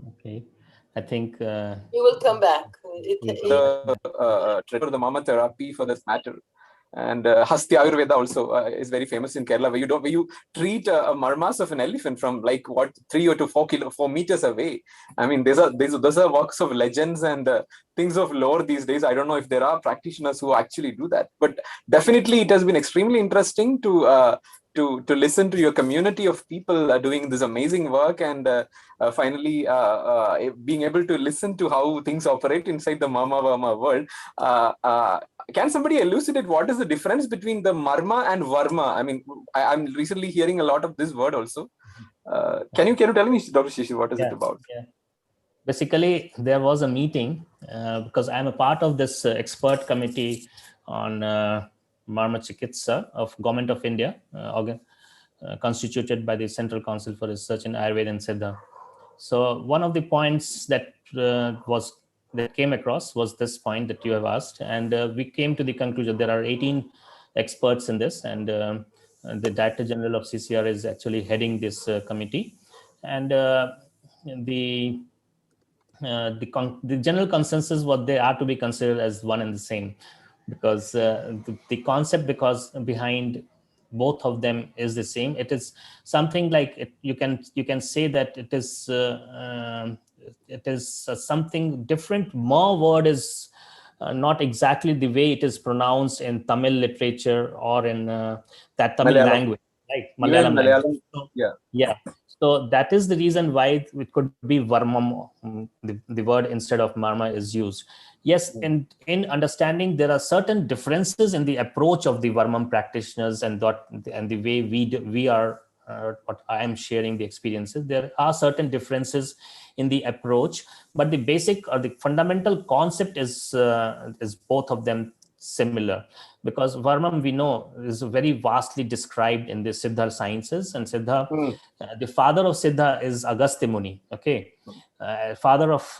Okay. I think we will come back. The Mama therapy for this matter. And Hasti Ayurveda also is very famous in Kerala, where you treat marmas of an elephant from like 3 to 4 meters away. I mean, those are works of legends and things of lore these days. I don't know if there are practitioners who actually do that, but definitely it has been extremely interesting to listen to your community of people doing this amazing work, and finally being able to listen to how things operate inside the Mama Varma world. Can somebody elucidate what is the difference between the Marma and Varma? I mean, I'm recently hearing a lot of this word also. Can you tell me, Dr. Shishir, what is it about? Yeah. Basically, there was a meeting because I'm a part of this expert committee on Marma Chikitsa of Government of India, constituted by the Central Council for Research in Ayurveda and Siddha. So one of the points that came across was this point that you have asked, and we came to the conclusion there are 18 experts in this, and the Director General of CCR is actually heading this committee, and the general consensus what they are to be considered as one and the same, because the concept behind both of them is the same. It is something like you can say that it is something different. More word is not exactly the way it is pronounced in Tamil literature or in that Tamil Malayalam. language, right? Even Language. Malayalam, So, yeah. yeah. So that is the reason why it could be Varmam, the word instead of Marma is used. Yes, in understanding, there are certain differences in the approach of the Varmam practitioners and the way we are, what I am sharing the experiences. There are certain differences in the approach, but the basic or the fundamental concept is both of them similar, because Varmam, we know, is very vastly described in the Siddha sciences, and Siddha, the father of Siddha is Agastya Muni, okay? Father of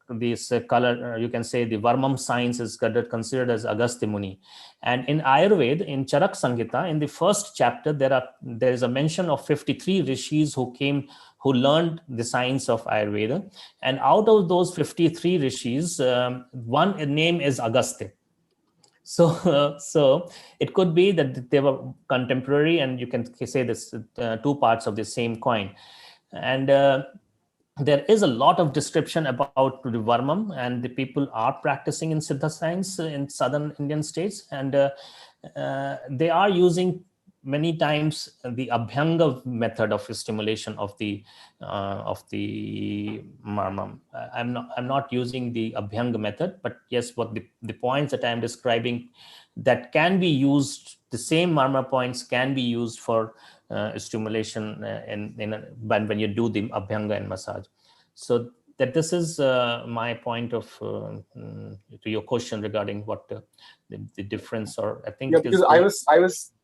this color, you can say the Varmam science is considered as Agastya Muni. And in Ayurveda, in Charak Samhita, in the first chapter, there is a mention of 53 rishis who learned the science of Ayurveda. And out of those 53 rishis, one name is Agastya. So it could be that they were contemporary, and you can say this two parts of the same coin. And there is a lot of description about the Varmam, and the people are practicing in Siddha science in southern Indian states, and they are using many times the Abhyanga method of stimulation of the Marmam. I'm not using the Abhyanga method, but yes, what the points that I'm describing that can be used, the same Marma points can be used for stimulation when you do the Abhyanga and massage. So that this is my point of to your question regarding what the difference, or I think yeah, it is because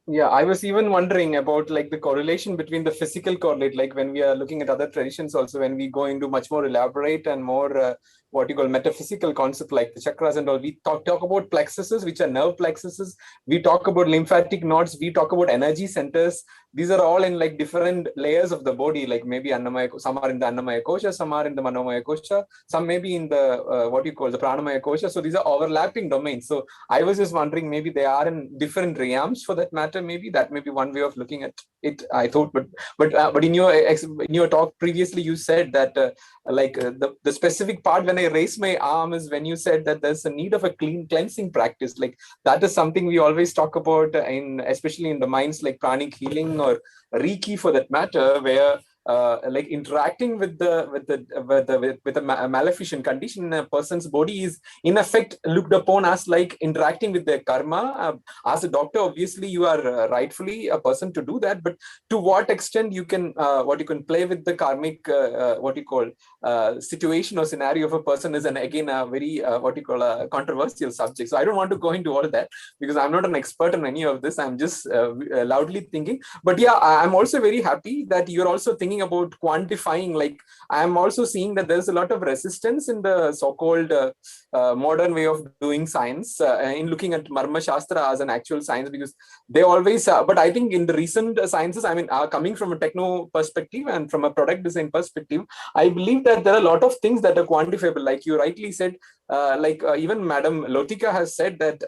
I was even wondering about like the correlation between the physical correlate, like when we are looking at other traditions also, when we go into much more elaborate and more what you call metaphysical concept like the chakras and all, we talk about plexuses, which are nerve plexuses, we talk about lymphatic nodes, we talk about energy centers. These are all in like different layers of the body, like maybe Annamaya, some are in the Annamaya kosha, some are in the Manomaya kosha, some maybe in the what you call the Pranamaya kosha. So these are overlapping domains. So I was just wondering, maybe they are in different realms for that matter. Maybe that may be one way of looking at it, I thought. But in your talk previously, you said that the specific part when I raised my arm is when you said that there's a need of a cleansing practice. Like that is something we always talk about especially in the minds like pranic healing or Reiki for that matter, where like interacting with a maleficent condition in a person's body is in effect looked upon as like interacting with their karma. As a doctor, obviously you are rightfully a person to do that, but to what extent you can play with the karmic situation or scenario of a person is again a very a controversial subject. So I don't want to go into all of that because I'm not an expert in any of this. I'm just loudly thinking. But yeah, I'm also very happy that you're also thinking about quantifying. Like I'm also seeing that there's a lot of resistance in the so-called modern way of doing science in looking at Marma Shastra as an actual science, because they always but I think in the recent sciences, I mean coming from a techno perspective and from a product design perspective, I believe that there are a lot of things that are quantifiable. Like you rightly said, even Madam Lotika has said that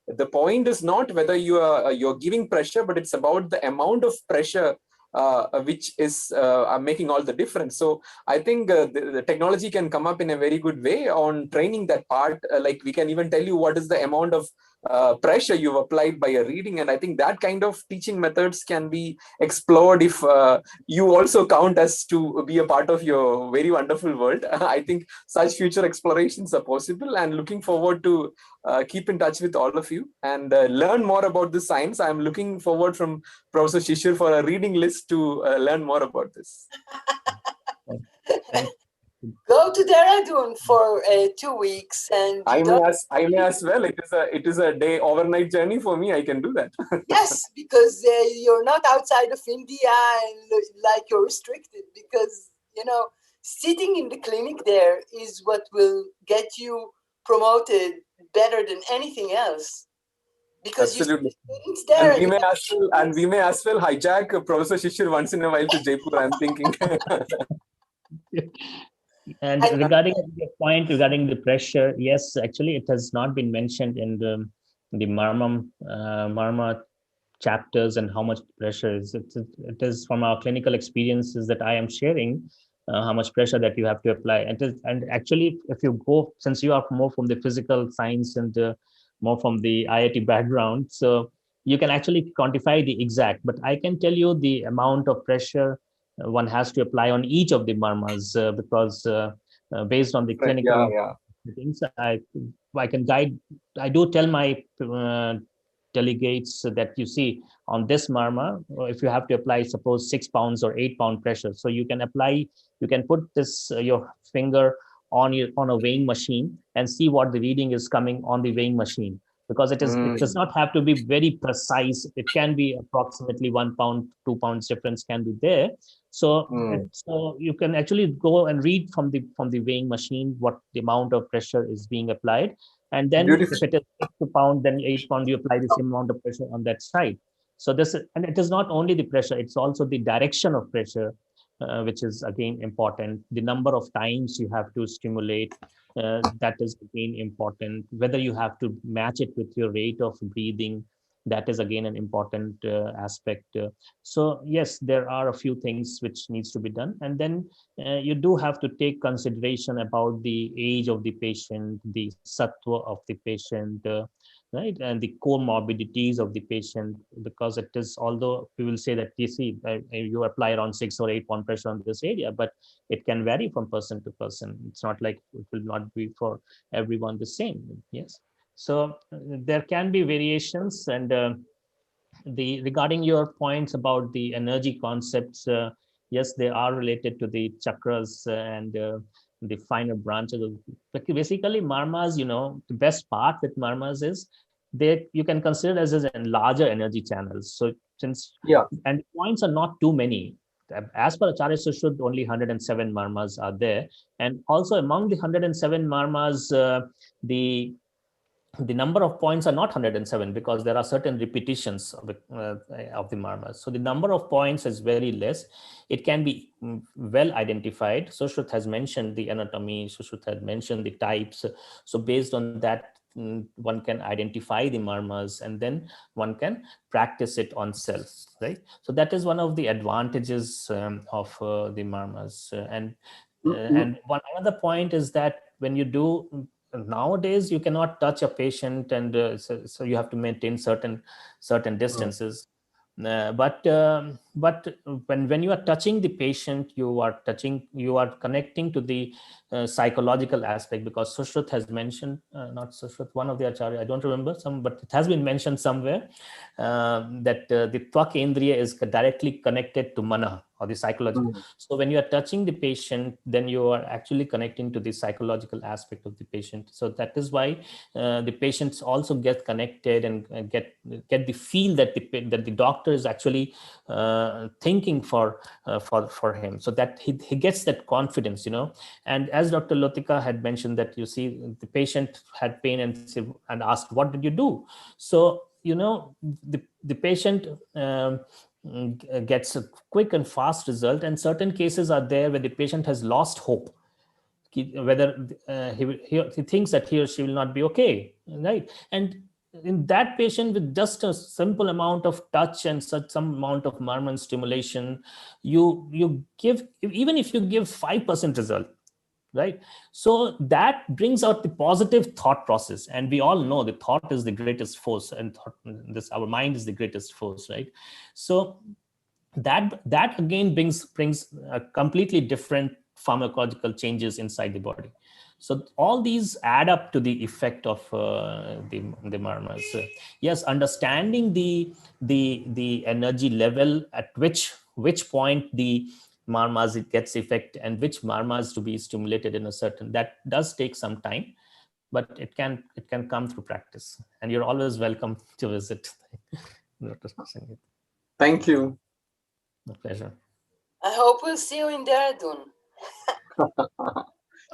the point is not whether you're giving pressure, but it's about the amount of pressure which is making all the difference. So I think the technology can come up in a very good way on training that part. Like we can even tell you what is the amount of pressure you've applied by a reading, and I think that kind of teaching methods can be explored if you also count us to be a part of your very wonderful world. I think such future explorations are possible, and looking forward to keep in touch with all of you and learn more about this science. I'm looking forward from Professor Shishir for a reading list to learn more about this. Thank Go to Dehradun for 2 weeks, and I may as well. It is a day overnight journey for me. I can do that. Yes, because you're not outside of India and like you're restricted. Because sitting in the clinic there is what will get you promoted better than anything else. Because absolutely. You see students there, and we may as well hijack Professor Shishir once in a while to Jaipur. I'm thinking. And regarding the point regarding the pressure, yes, actually, it has not been mentioned in the Marma chapters and how much pressure is. It is from our clinical experiences that I am sharing how much pressure that you have to apply. And actually, if you go, since you are more from the physical science and more from the IIT background, so you can actually quantify the exact. But I can tell you the amount of pressure one has to apply on each of the marmas because based on the clinical things, I can guide. I do tell my delegates that you see on this marma, if you have to apply, suppose 6 pounds or 8 pound pressure, so you can apply, you can put this your finger on a weighing machine and see what the reading is coming on the weighing machine, because it does not have to be very precise. It can be approximately 1 pound, 2 pounds difference can be there. So so you can actually go and read from the weighing machine what the amount of pressure is being applied, and then Beautiful. if it is 6 pound, then 8 pound, you apply the same amount of pressure on that side. So and it is not only the pressure, it's also the direction of pressure, which is again important. The number of times you have to stimulate, that is again important. Whether you have to match it with your rate of breathing, that is again an important aspect. So yes, there are a few things which needs to be done, and then you do have to take consideration about the age of the patient, the sattva of the patient, right, and the comorbidities of the patient, because it is, although we will say that you apply around 6 or 8 pound pressure on this area, but it can vary from person to person. It's not like it will not be for everyone the same. Yes, so there can be variations. And regarding your points about the energy concepts, yes, they are related to the chakras and the finer branches of, basically marmas. The best part with marmas is you can consider as larger energy channels. So and the points are not too many. As per Acharya Sushruta, only 107 marmas are there, and also among the 107 marmas, the number of points are not 107, because there are certain repetitions of the marmas. So the number of points is very less. It can be well identified. Sushruta has mentioned the anatomy. Sushruta has mentioned the types. So based on that, one can identify the marmas, and then one can practice it on self, right? So that is one of the advantages of the marmas. And another point is that when you do, nowadays you cannot touch a patient, and so you have to maintain certain distances. But when you are touching the patient, you are connecting to the psychological aspect, because Sushruta has mentioned, not Sushruta, one of the Acharya, I don't remember but it has been mentioned somewhere, that the Tvak Indriya is directly connected to mana, or the psychological. So when you are touching the patient, then you are actually connecting to the psychological aspect of the patient. So that is why the patients also get connected and get the feel that the doctor is actually thinking for him, so that he gets that confidence. And as Dr. Lotika had mentioned, that you see the patient had pain and asked, what did you do? So the patient gets a quick and fast result, and certain cases are there where the patient has lost hope, whether he thinks that he or she will not be okay, right? And in that patient, with just a simple amount of touch and some amount of Marman stimulation, you give, even if you give 5% result, right? So that brings out the positive thought process, and we all know the thought is the greatest force, and our mind is the greatest force, right? So that again brings a completely different pharmacological changes inside the body. So all these add up to the effect of the marmas. Yes, understanding the energy level at which point the marmas it gets effect and which marmas to be stimulated in a certain, that does take some time, but it can come through practice, and you're always welcome to visit. Thank you. My pleasure. I hope we'll see you in Dehradun.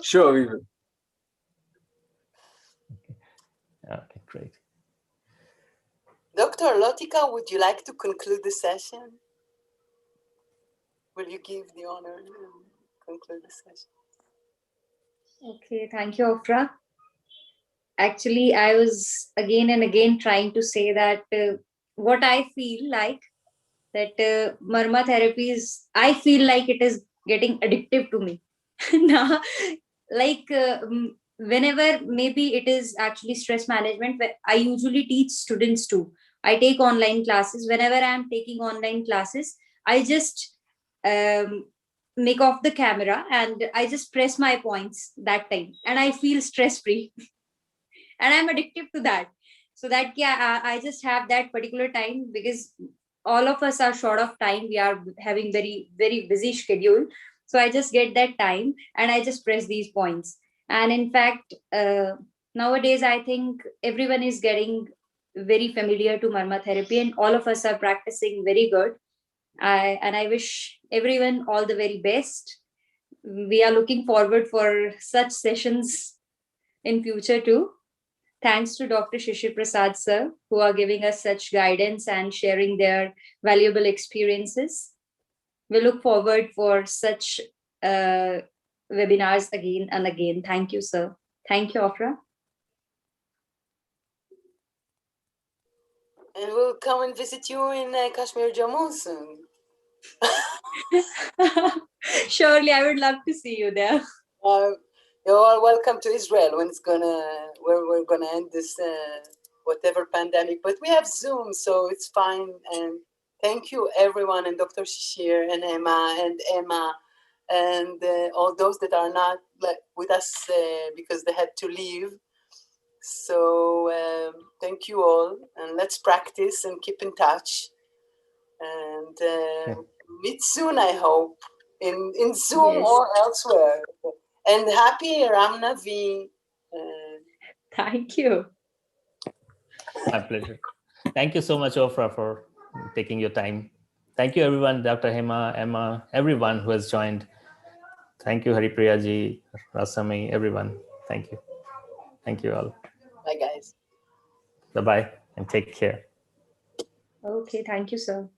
Sure, we will. Okay, great. Dr. Lotika, would you like to conclude the session? Will you give the honor and conclude the session? Okay, thank you, Ofra. Actually, I was again and again trying to say that what I feel like, that marma therapy is, I feel like it is getting addictive to me. Now, like whenever, maybe it is actually stress management, where I usually teach students too. I take online classes. Whenever I am taking online classes, I just make off the camera and I just press my points that time, and I feel stress free. And I'm addicted to that. So that, yeah, I just have that particular time, because all of us are short of time. We are having very, very busy schedule. So I just get that time and I just press these points. And in fact, nowadays I think everyone is getting very familiar to marma therapy, and all of us are practicing very good. I wish everyone all the very best. We are looking forward for such sessions in future too. Thanks to Dr. Shishir Prasad sir, who are giving us such guidance and sharing their valuable experiences. We look forward for such webinars again and again. Thank you, sir. Thank you, Ofra. And we'll come and visit you in Kashmir, Jammu soon. Surely, I would love to see you there. You're all welcome to Israel when we're gonna end this whatever pandemic. But we have Zoom, so it's fine. And thank you everyone, and Dr. Shishir and Emma and all those that are not with us because they had to leave. So thank you all, and let's practice and keep in touch. And meet soon, I hope, in Zoom or elsewhere. And happy Ram Navi. Thank you. My pleasure. Thank you so much, Ofra, for taking your time. Thank you, everyone, Dr. Hema, Emma, everyone who has joined. Thank you, Haripriya ji, Rasami, everyone. Thank you. Thank you all. Bye, guys. Bye-bye, and take care. Okay, thank you, sir.